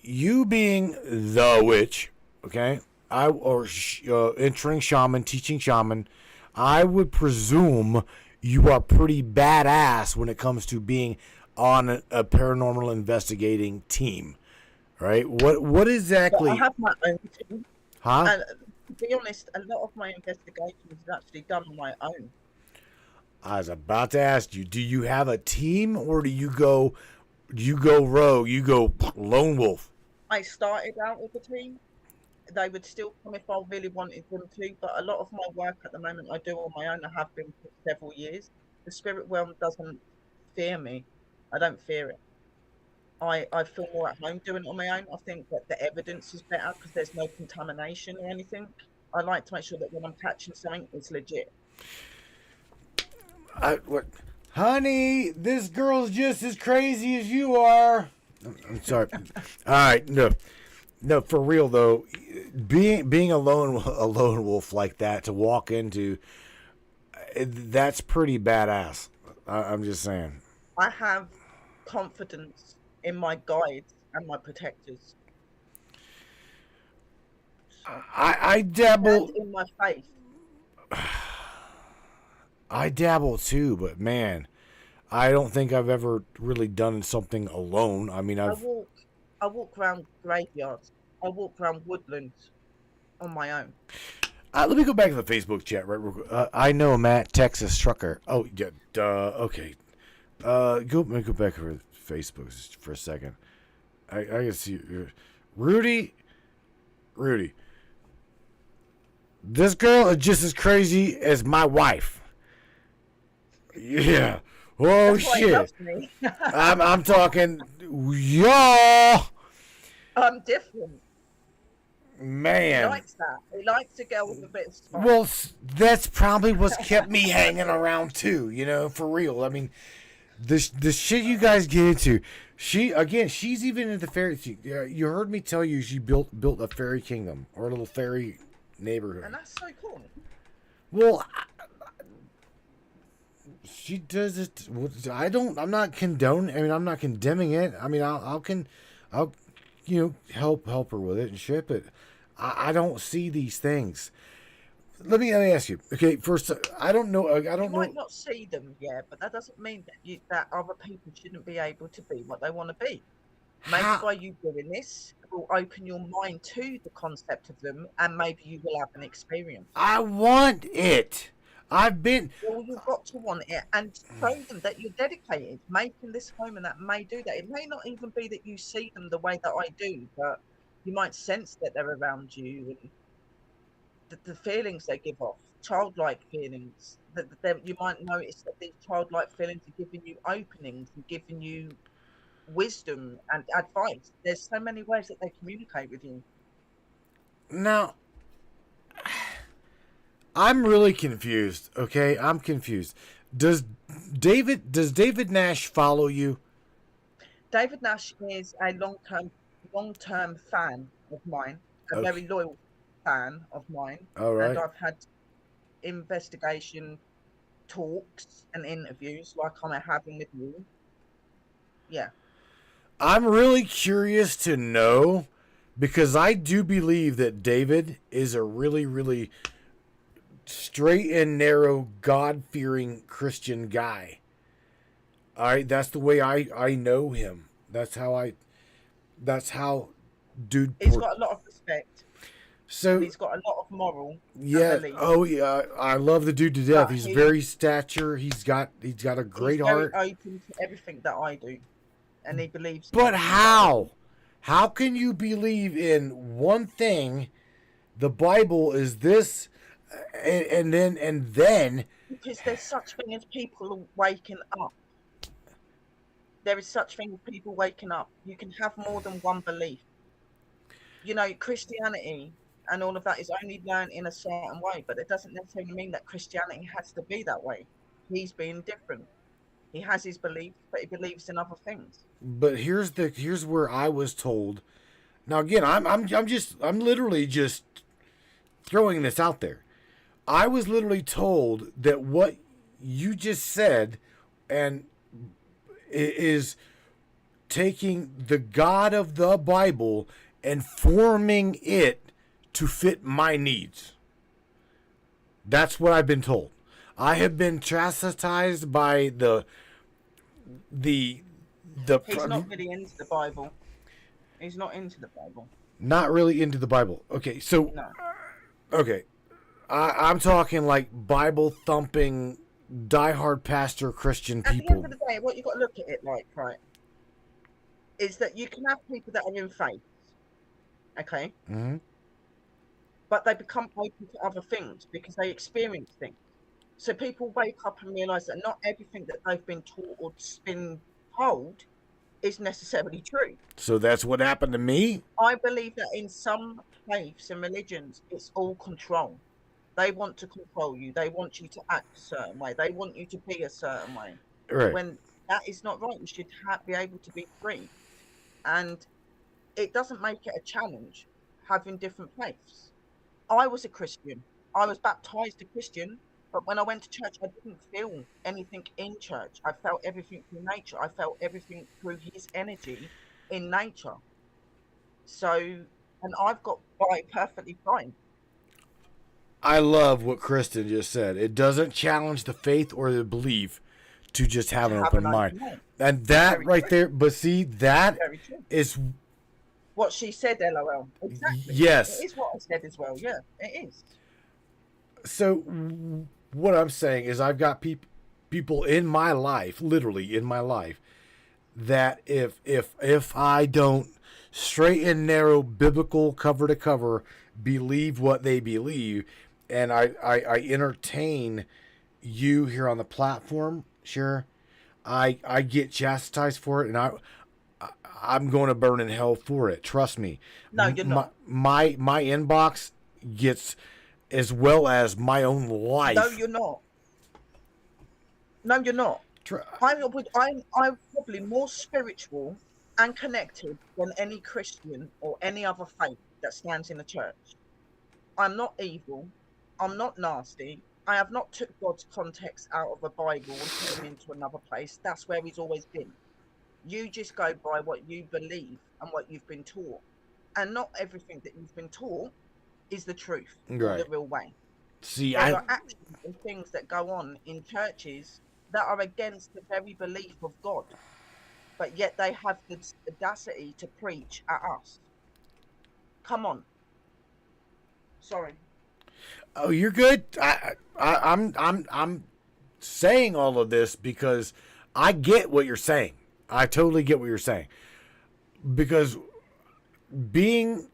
you being the witch, okay? Entering shaman, teaching shaman, I would presume you are pretty badass when it comes to being on a paranormal investigating team, right? What exactly? But I have my own team. Huh? And to be honest, a lot of my investigation is actually done on my own. I was about to ask you, do you have a team or do you go rogue, you go lone wolf? I started out with a team. They would still come if I really wanted them to, but a lot of my work at the moment I do on my own. I have been for several years. The spirit realm doesn't fear me. I don't fear it. I feel more at home doing it on my own. I think that the evidence is better because there's no contamination or anything. I like to make sure that when I'm catching something, it's legit. What? Honey, this girl's just as crazy as you are. I'm sorry. All right, no, for real though, being a lone wolf like that to walk into, that's pretty badass. I'm just saying. I have confidence in my guides and my protectors. I dabble And in my faith. I dabble too, but man, I don't think I've ever really done something alone. I mean, I walk around graveyards. I walk around woodlands on my own. let me go back to the Facebook chat. Right, I know Matt, Texas trucker. Oh yeah, okay. Let me go back over Facebook just for a second. I can see Rudy. This girl is just as crazy as my wife. Yeah. Oh That's why he shit. loves me. I'm talking. Y'all. I'm different. He Man. likes that. He likes a girl with a bit of spice. Well, that's probably what's kept me hanging around too. You know, for real. I mean, the shit you guys get into. She's even in the fairy. You heard me tell you she built a fairy kingdom or a little fairy neighborhood. And that's so cool. Well, she does it. I'm not condoning. I mean, I'm not condemning it. I mean, I'll help her with it and shit. But I don't see these things. Let me ask you. Okay, first, I don't know. You might not see them, yeah, but that doesn't mean that other people shouldn't be able to be what they want to be. Maybe by you doing this, it will open your mind to the concept of them, and maybe you will have an experience. I want it. I've been. Well, you've got to want it and show them that you're dedicated, making this home, and that may do that. It may not even be that you see them the way that I do, but you might sense that they're around you and the feelings they give off, childlike feelings. That you might notice that these childlike feelings are giving you openings and giving you wisdom and advice. There's so many ways that they communicate with you. Now, I'm really confused. Okay, I'm confused. Does David Nash follow you? David Nash is a long-term fan of mine, a very loyal fan of mine. All right. And I've had investigation talks and interviews like I'm having with you. Yeah. I'm really curious to know because I do believe that David is a really, really straight and narrow, God-fearing Christian guy. All right, that's the way I know him. That's how dude. He's got a lot of respect. So he's got a lot of moral. Yeah. Oh yeah. I love the dude to death. But He's very stature. He's got a great heart. He's very open to everything that I do, and he believes. But how? How can you believe in one thing? The Bible is this, and then. Because there's such thing as people waking up. There is such thing as people waking up. You can have more than one belief. You know, Christianity and all of that is only learned in a certain way, but it doesn't necessarily mean that Christianity has to be that way. He's being different. He has his beliefs, but he believes in other things. But here's where I was told. Now again, I'm literally just throwing this out there. I was literally told that what you just said and is taking the God of the Bible and forming it to fit my needs. That's what I've been told. I have been chastised by the He's not really into the Bible. He's not into the Bible. Not really into the Bible. Okay, so no. Okay, I'm talking like Bible thumping diehard pastor Christian At the people. end of the day, what you've got to look at it like, right, is that you can have people that are in faith, okay, Hmm. but they become open to other things because they experience things. So people wake up and realize that not everything that they've been taught or been told is necessarily true. So that's what happened to me. I believe that in some faiths and religions, it's all control. They want to control you. They want you to act a certain way. They want you to be a certain way. Right. When that is not right, you should be able to be free. And it doesn't make it a challenge having different faiths. I was a Christian. I was baptized a Christian, but when I went to church, I didn't feel anything in church. I felt everything through nature. I felt everything through his energy in nature. So, and I've got by perfectly fine. I love what Kristen just said. It doesn't challenge the faith or the belief to just have an open mind. And that Very right true. there, but see, that Very true. is, What she said, LOL. Exactly. yes. It is what I said as well. Yeah, it is. So what I'm saying is I've got people in my life, literally in my life, that if I don't straight and narrow biblical cover to cover believe what they believe, and I entertain you here on the platform, sure, I get chastised for it, and I'm going to burn in hell for it. Trust me. No, you're not. My inbox gets, as well as my own life. No, you're not. No, you're not. I'm probably more spiritual and connected than any Christian or any other faith that stands in the church. I'm not evil. I'm not nasty. I have not took God's context out of the Bible and put him into another place. That's where he's always been. You just go by what you believe and what you've been taught. And not everything that you've been taught is the truth or Right. the real way. See, There are actions and things that go on in churches that are against the very belief of God, but yet they have the audacity to preach at us. Come on. Sorry. oh, you're good. I'm saying all of this because I get what you're saying. I totally get what you're saying. Because being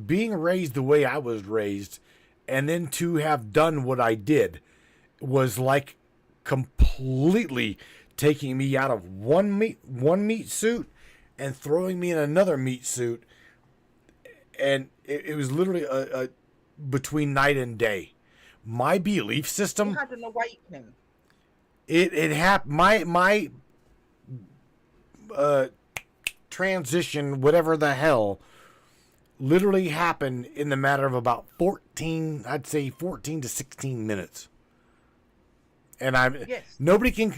raised the way I was raised, and then to have done what I did, was like completely taking me out of one meat suit and throwing me in another meat suit, and it was literally a between night and day. My belief system, You had an awakening. it happened. My transition, whatever the hell, literally happened in the matter of about 14 to 16 minutes. And Yes. nobody can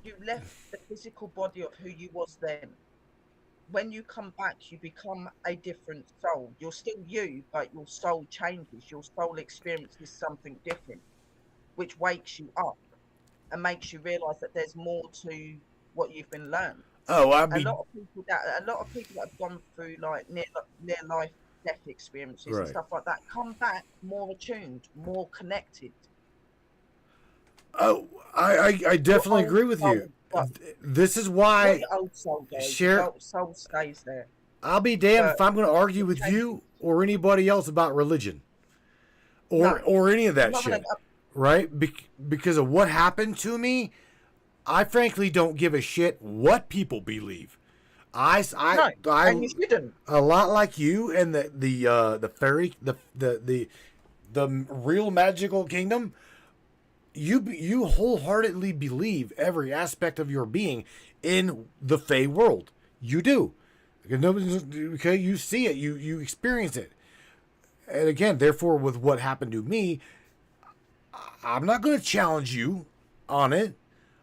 You left the physical body of who you was then. When you come back, you become a different soul. You're still you, but your soul changes. Your soul experiences something different, which wakes you up and makes you realize that there's more to what you've been learned. Oh, A lot of people that have gone through like near life death experiences Right. and stuff like that come back more attuned, more connected. Oh, I definitely agree with you. This is why Not your old soul goes. Share- Your soul stays there. I'll be damned if I'm going to argue with you or anybody else about religion or any of that I'm not shit, gonna- right? Because of what happened to me, I frankly don't give a shit what people believe. I and you shouldn't. a lot like you and the fairy the real magical kingdom. You wholeheartedly believe every aspect of your being in the Fey world. You do. Okay, you see it, you experience it. And again, therefore, with what happened to me, I'm not going to challenge you on it.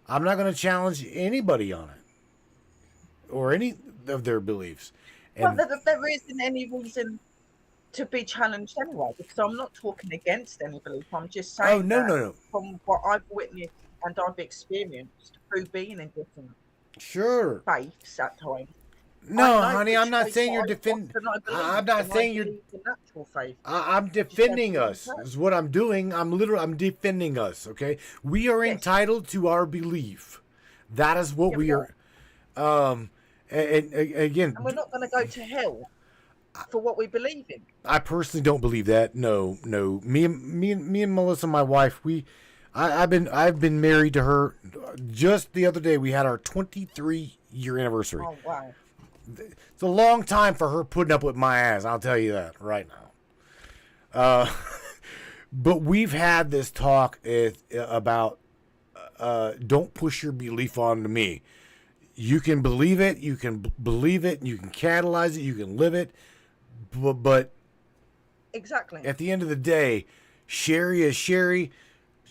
I'm not going to challenge anybody on it or any of their beliefs. And Well, there isn't any reason to be challenged anyway, because I'm not talking against any belief. I'm just saying. oh no, that no, no. From what I've witnessed and I've experienced through being in different Sure. faiths at times, No, I know honey, which I'm not faith saying that you're I defending. want and I believe, I'm not and I saying you're. believe the natural faith. I'm Just defending everything us. else. Is what I'm doing. I'm defending us. Okay, we are Yes. entitled to our belief. That is what Yeah, we are. And again, And we're not going to go to hell for what we believe in. I personally don't believe that. No. Me and Melissa, my wife, I've been married to her. Just the other day, we had our 23-year anniversary. Oh, wow. It's a long time for her putting up with my ass. I'll tell you that right now. But we've had this talk about don't push your belief onto me. You can believe it. You can believe it. You can catalyze it. You can live it. But Exactly. at the end of the day, Sherry is Sherry,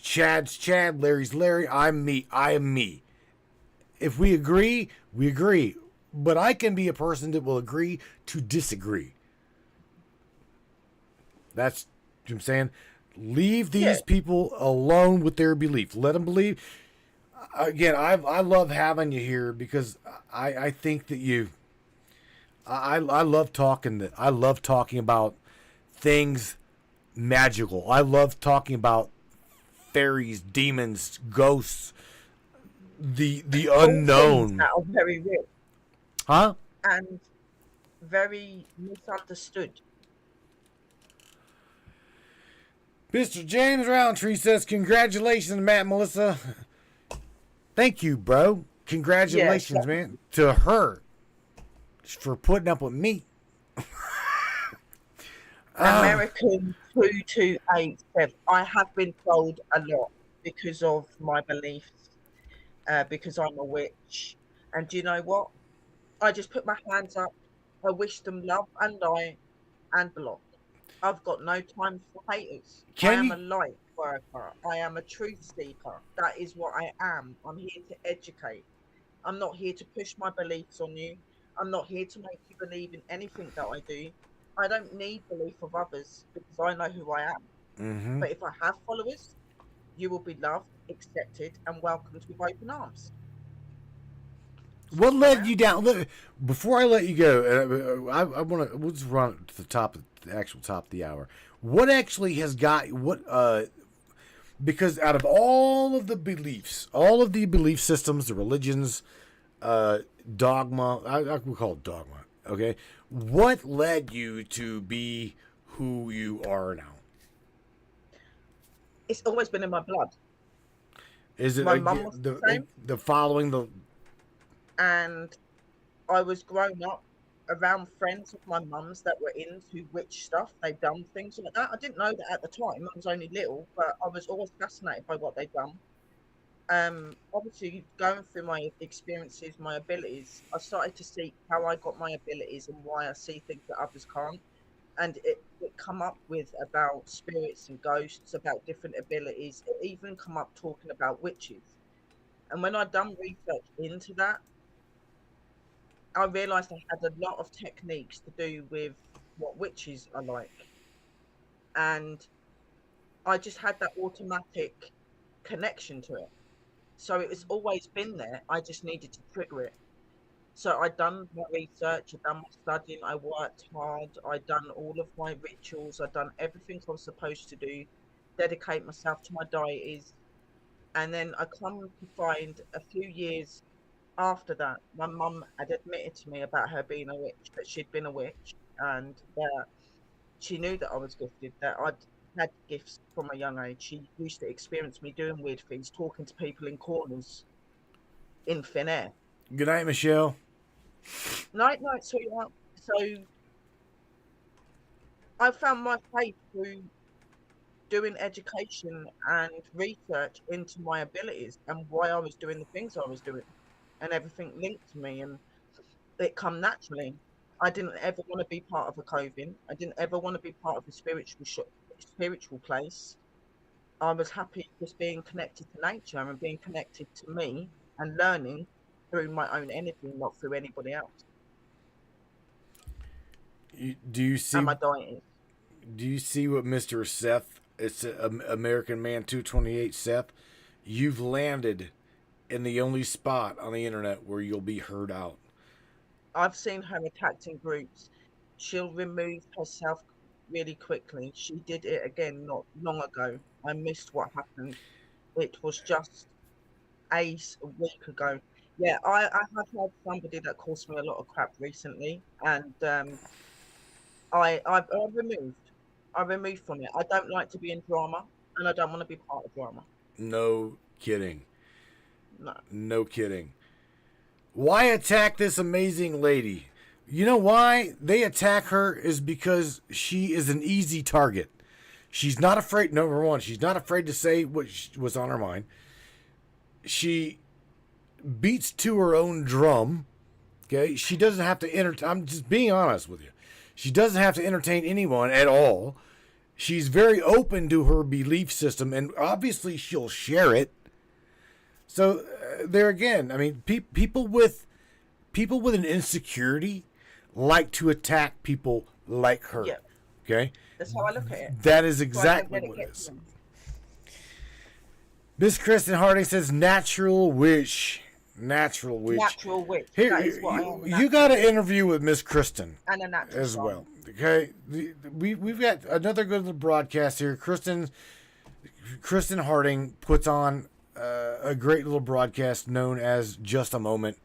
Chad's Chad, Larry's Larry, I'm me, I am me. If we agree, we agree. But I can be a person that will agree to disagree. That's what I'm saying. Leave these people alone with their belief. Let them believe. Again, I love having you here because I think that you... I love talking. I love talking about things magical. I love talking about fairies, demons, ghosts, the All things unknown. that are very real Huh? and very misunderstood. Mr. James Roundtree says, "Congratulations, Matt and Melissa." Thank you, bro. Congratulations, Yes. man, to her for putting up with me. American 2287. I have been told a lot because of my beliefs, because I'm a witch. And do you know what? I just put my hands up. I wish them love and light and block. I've got no time for haters. I am a light worker. I am a truth seeker. That is what I am. I'm here to educate. I'm not here to push my beliefs on you. I'm not here to make you believe in anything that I do. I don't need belief of others because I know who I am. Mm-hmm. But if I have followers, you will be loved, accepted, and welcomed with open arms. What led you down? Look, before I let you go, I want to. We'll just run to the top, the actual top of the hour. What actually has got what? Because out of all of the beliefs, all of the belief systems, the religions, dogma, I would call it dogma. Okay, what led you to be who you are now? It's always been in my blood. Is it My mum was the same. the following the? And I was grown up around friends of my mum's that were into witch stuff. They'd done things like that. I didn't know that at the time. I was only little, but I was always fascinated by what they'd done. Obviously, going through my experiences, my abilities, I started to see how I got my abilities and why I see things that others can't. And it come up with about spirits and ghosts, about different abilities. It even come up talking about witches. And when I'd done research into that, I realised I had a lot of techniques to do with what witches are like. And I just had that automatic connection to it. So it was always been there. I just needed to trigger it. So I'd done my research, I'd done my studying, I worked hard, I'd done all of my rituals, I'd done everything I was supposed to do, dedicate myself to my deities. And then I come to find a few years after that, my mum had admitted to me about her being a witch, that she'd been a witch, and that she knew that I was gifted, that I'd had gifts from a young age. She used to experience me doing weird things, talking to people in corners in thin air. Good night, Michelle. Night, sweetheart. So I found my faith through doing education and research into my abilities and why I was doing the things I was doing, and everything linked to me, and it come naturally. I didn't ever want to be part of a coven. I didn't ever want to be part of a spiritual place. I was happy just being connected to nature and being connected to me and learning through my own energy, not through anybody else. Do you see? And my diet. Do you see what Mr. Seth? It's American Man 228 Seth. You've landed in the only spot on the internet where you'll be heard out. I've seen her attacked in groups. She'll remove herself really quickly. She did it again not long ago. I missed what happened. It was just a week ago. Yeah, I have had somebody that caused me a lot of crap recently, and I removed. I removed from it. I don't like to be in drama, and I don't want to be part of drama. No kidding. No. No kidding. Why attack this amazing lady? You know why they attack her is because she is an easy target. She's not afraid. Number one, she's not afraid to say what's on her mind. She beats to her own drum. Okay, she doesn't have to entertain. I'm just being honest with you. She doesn't have to entertain anyone at all. She's very open to her belief system, and obviously she'll share it. So there again, I mean, people with an insecurity like to attack people like her. Yeah. Okay, That's how I look at it. that is exactly what it is. Miss Kristen Harding says, "Natural wish, natural wish." Natural witch. Here, That is what I am. you got an interview with Miss Kristen And a natural as shaman. well. Okay, we've got another good little broadcast here. Kristen Harding puts on a great little broadcast known as Just a Moment.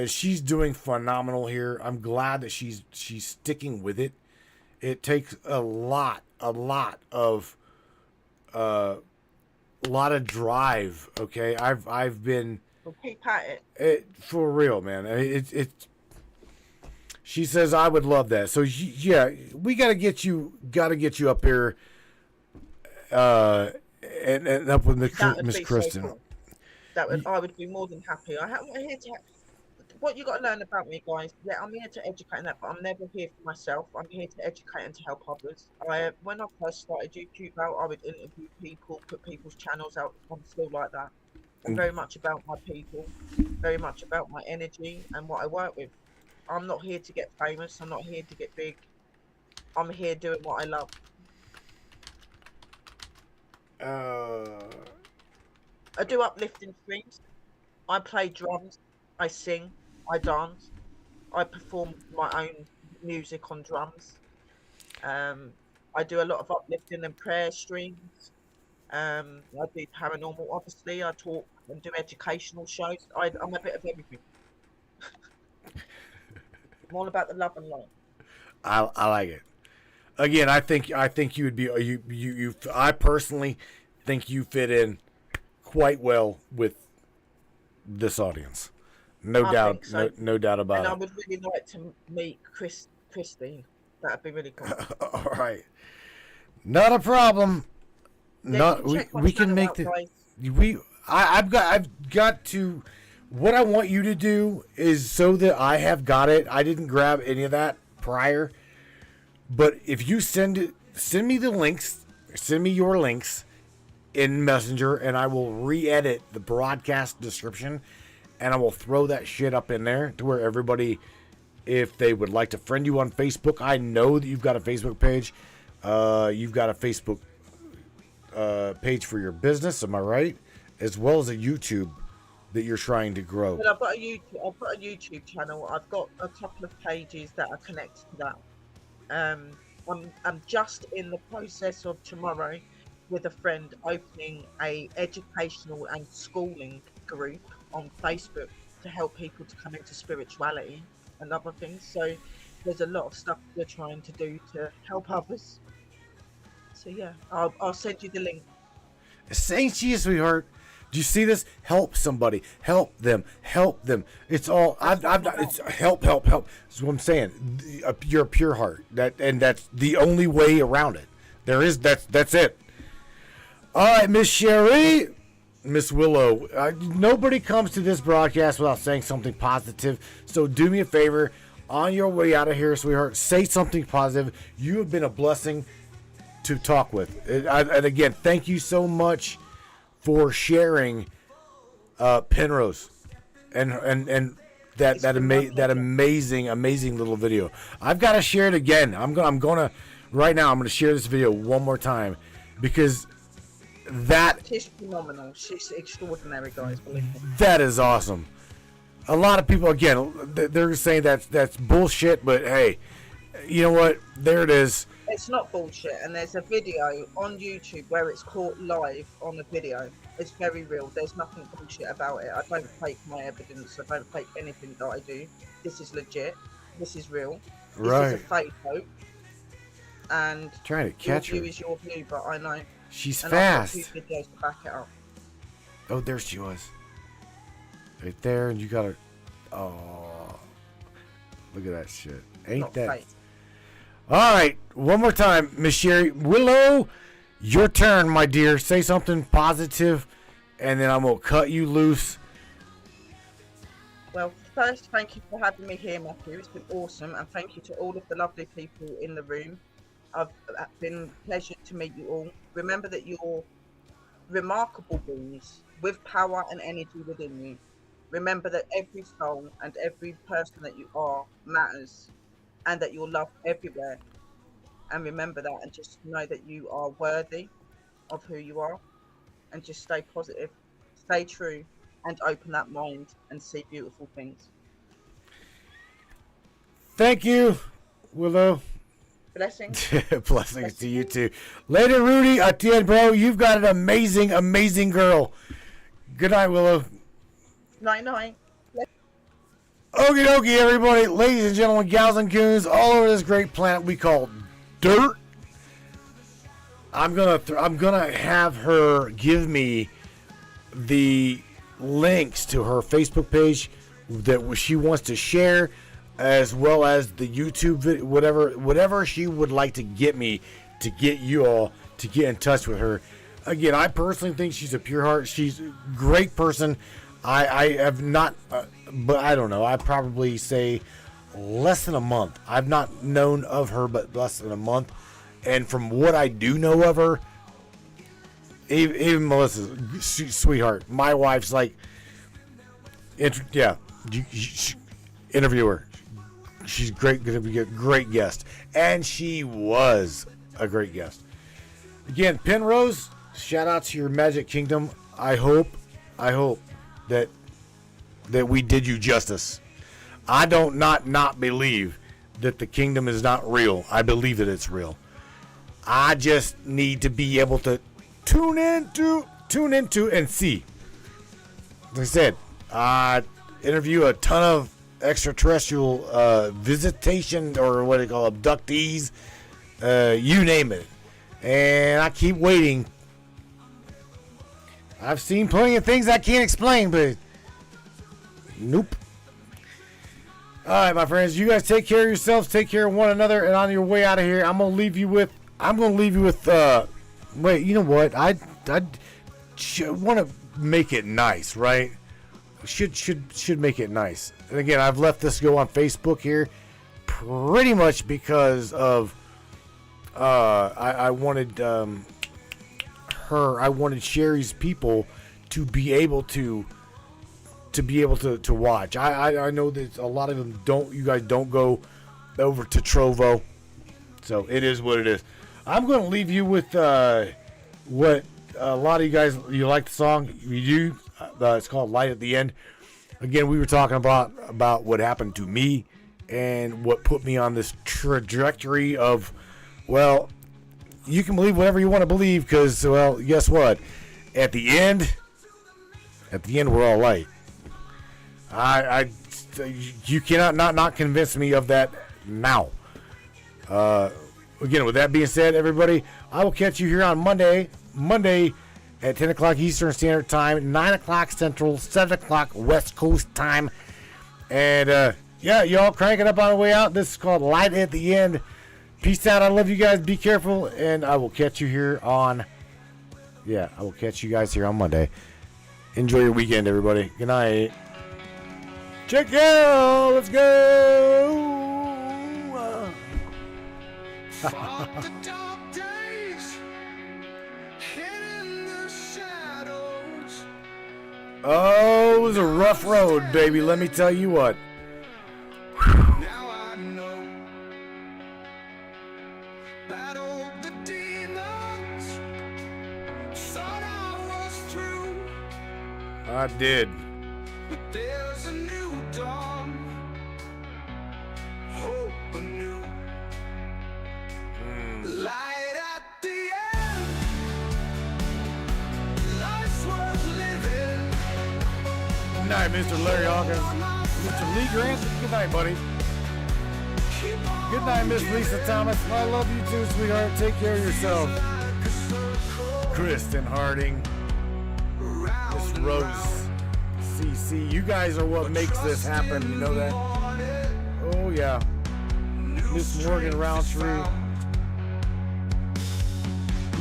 She's doing phenomenal here. I'm glad that she's sticking with it. It takes a lot of drive. Okay, I've been Well, keep at it. for real, man. I mean, it's. She says I would love that. So yeah, we gotta get you up here, and up with Miss Kristen. So cool. I would be more than happy. I'm here to. What you got to learn about me, guys? Yeah, I'm here to educate and that, but I'm never here for myself. I'm here to educate and to help others. When I first started YouTube out, I would interview people, put people's channels out. I'm still like that. I'm very much about my people, very much about my energy and what I work with. I'm not here to get famous. I'm not here to get big. I'm here doing what I love. I do uplifting streams. I play drums. I sing. I dance. I perform my own music on drums. I do a lot of uplifting and prayer streams. I do paranormal, obviously. I talk and do educational shows. I'm a bit of everything. I'm all about the love and light. I like it. Again, I think you would be I personally think you fit in quite well with this audience. No doubt, so. no doubt about and it. I would really like to meet Christine. That'd be really cool. All right, not a problem. Yeah, We can make the I've got to. What I want you to do is so that I have got it. I didn't grab any of that prior, but if you send me the links, send me your links in Messenger, and I will re-edit the broadcast description, and I will throw that shit up in there to where everybody, if they would like to friend you on Facebook, I know that you've got a Facebook page. You've got a Facebook page for your business, am I right? As well as a YouTube that you're trying to grow. But I've got a YouTube channel. I've got a couple of pages that are connected to that. I'm just in the process of tomorrow with a friend opening a educational and schooling group on Facebook to help people to come into spirituality and other things. So there's a lot of stuff we're trying to do to help others. So yeah, I'll send you the link. Thank you, sweetheart. Do you see this? Help somebody. Help them. Help them. It's all it's help. That's what I'm saying. You're a pure heart. That's the only way around it. That's it. All right, Miss Sherry, Miss Willow. Nobody comes to this broadcast without saying something positive. So do me a favor. On your way out of here, sweetheart, say something positive. You have been a blessing to talk with. And again, thank you so much for sharing Penrose and that amazing little video. I've got to share it again. I'm gonna right now. I'm gonna share this video one more time because she's phenomenal. She's extraordinary, guys. Believe me. That is awesome. a lot of people, again, they're saying that's bullshit, but hey, you know what? There it is. It's not bullshit, and there's a video on YouTube where it's caught live on the video. It's very real. There's nothing bullshit about it. I don't fake my evidence. I don't fake anything that I do. This is legit. This is real. This is a fake hope. And trying to catch your her. view is your view, but I know. She's and fast. I've got 2 videos to back it up. Oh, there she was. Right there, and you got her. Oh, look at that shit. Ain't Not that? fake. All right, one more time, Miss Sherry. Willow, your turn, my dear. Say something positive, and then I'm going to cut you loose. Well, first, thank you for having me here, Matthew. It's been awesome, and thank you to all of the lovely people in the room. It's been a pleasure to meet you all. Remember that you're remarkable beings with power and energy within you. Remember that every soul and every person that you are matters, and that you're loved everywhere. And remember that, and just know that you are worthy of who you are, and just stay positive, stay true, and open that mind and see beautiful things. Thank you, Willow. Blessings. Blessings to you too. Later, Rudy. Attuned, bro. You've got an amazing, amazing girl. Good night, Willow. Night. Okie dokie, everybody. Ladies and gentlemen, gals and goons, all over this great planet we call dirt. I'm gonna have her give me the links to her Facebook page that she wants to share, as well as the YouTube video, whatever she would like to get me to get you all to get in touch with her. Again, I personally think she's a pure heart. She's a great person. I have not, but I don't know. I probably say less than a month. I've not known of her, but less than a month. And from what I do know of her, even Melissa's sweetheart. My wife's like, interview her. She's great, going to be a great guest, and she was a great guest. Again, Penrose, shout out to your Magic Kingdom. I hope that we did you justice. I don't not believe that the kingdom is not real. I believe that it's real. I just need to be able to tune into and see. Like I said, interview a ton of extraterrestrial visitation, or what they call abductees, you name it. And I keep waiting. I've seen plenty of things I can't explain, but nope. All right, my friends, you guys take care of yourselves, take care of one another, and on your way out of here, I'm gonna leave you with. Wait, you know what? I want to make it nice, right? Should make it nice. And again, I've left this go on Facebook here, pretty much because of I wanted I wanted Sherry's people to be able to watch. I know that a lot of them don't. You guys don't go over to Trovo, so it is what it is. I'm going to leave you with what a lot of you guys, you like the song. You do. It's called Light at the End. Again, we were talking about what happened to me and what put me on this trajectory of, well, you can believe whatever you want to believe, because, well, guess what? At the end, we're all light. You cannot not convince me of that now. Again, with that being said, everybody, I will catch you here on Monday at 10 o'clock Eastern Standard Time, 9 o'clock Central, 7 o'clock West Coast Time. And, yeah, y'all crank it up on the way out. This is called Light at the End. Peace out. I love you guys. Be careful. And I will catch you here on, I will catch you guys here on Monday. Enjoy your weekend, everybody. Good night. Check it out. Let's go. Fought the dark days, hid in the shadows. Oh, it was a rough road, baby. Let me tell you what. Now I know. Battled the demons, thought I was through. I did. But there's a new night, Mr. Larry Hawkins. Mr. Lee Grant, good night, buddy. Good night, Miss Lisa Thomas. I love you too, sweetheart. Take care of yourself. Kristen Harding. Miss Rose. CC. You guys are what makes this happen. You know that? Oh, yeah. Miss Morgan Roundtree.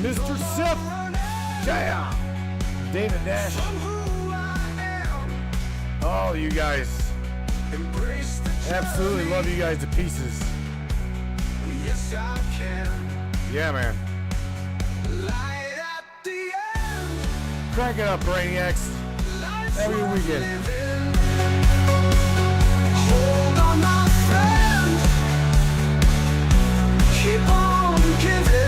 Mr. Sip. Yeah. David Nash. Oh, you guys. Absolutely love you guys to pieces. Yeah, man. Crank it up, Brainiacs. Have a good weekend. Hold on, my friend. Keep on giving.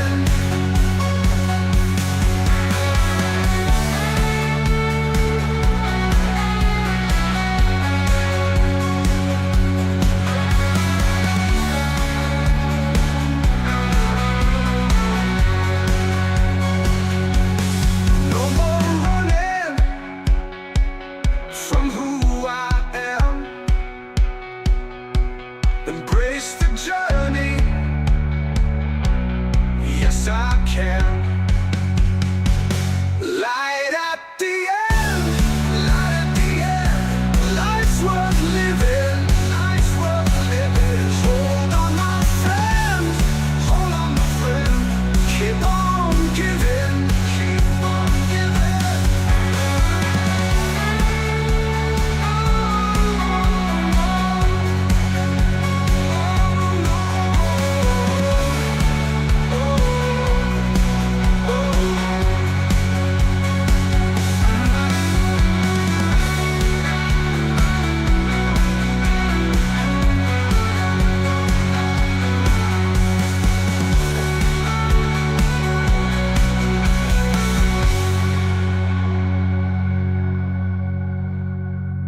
Give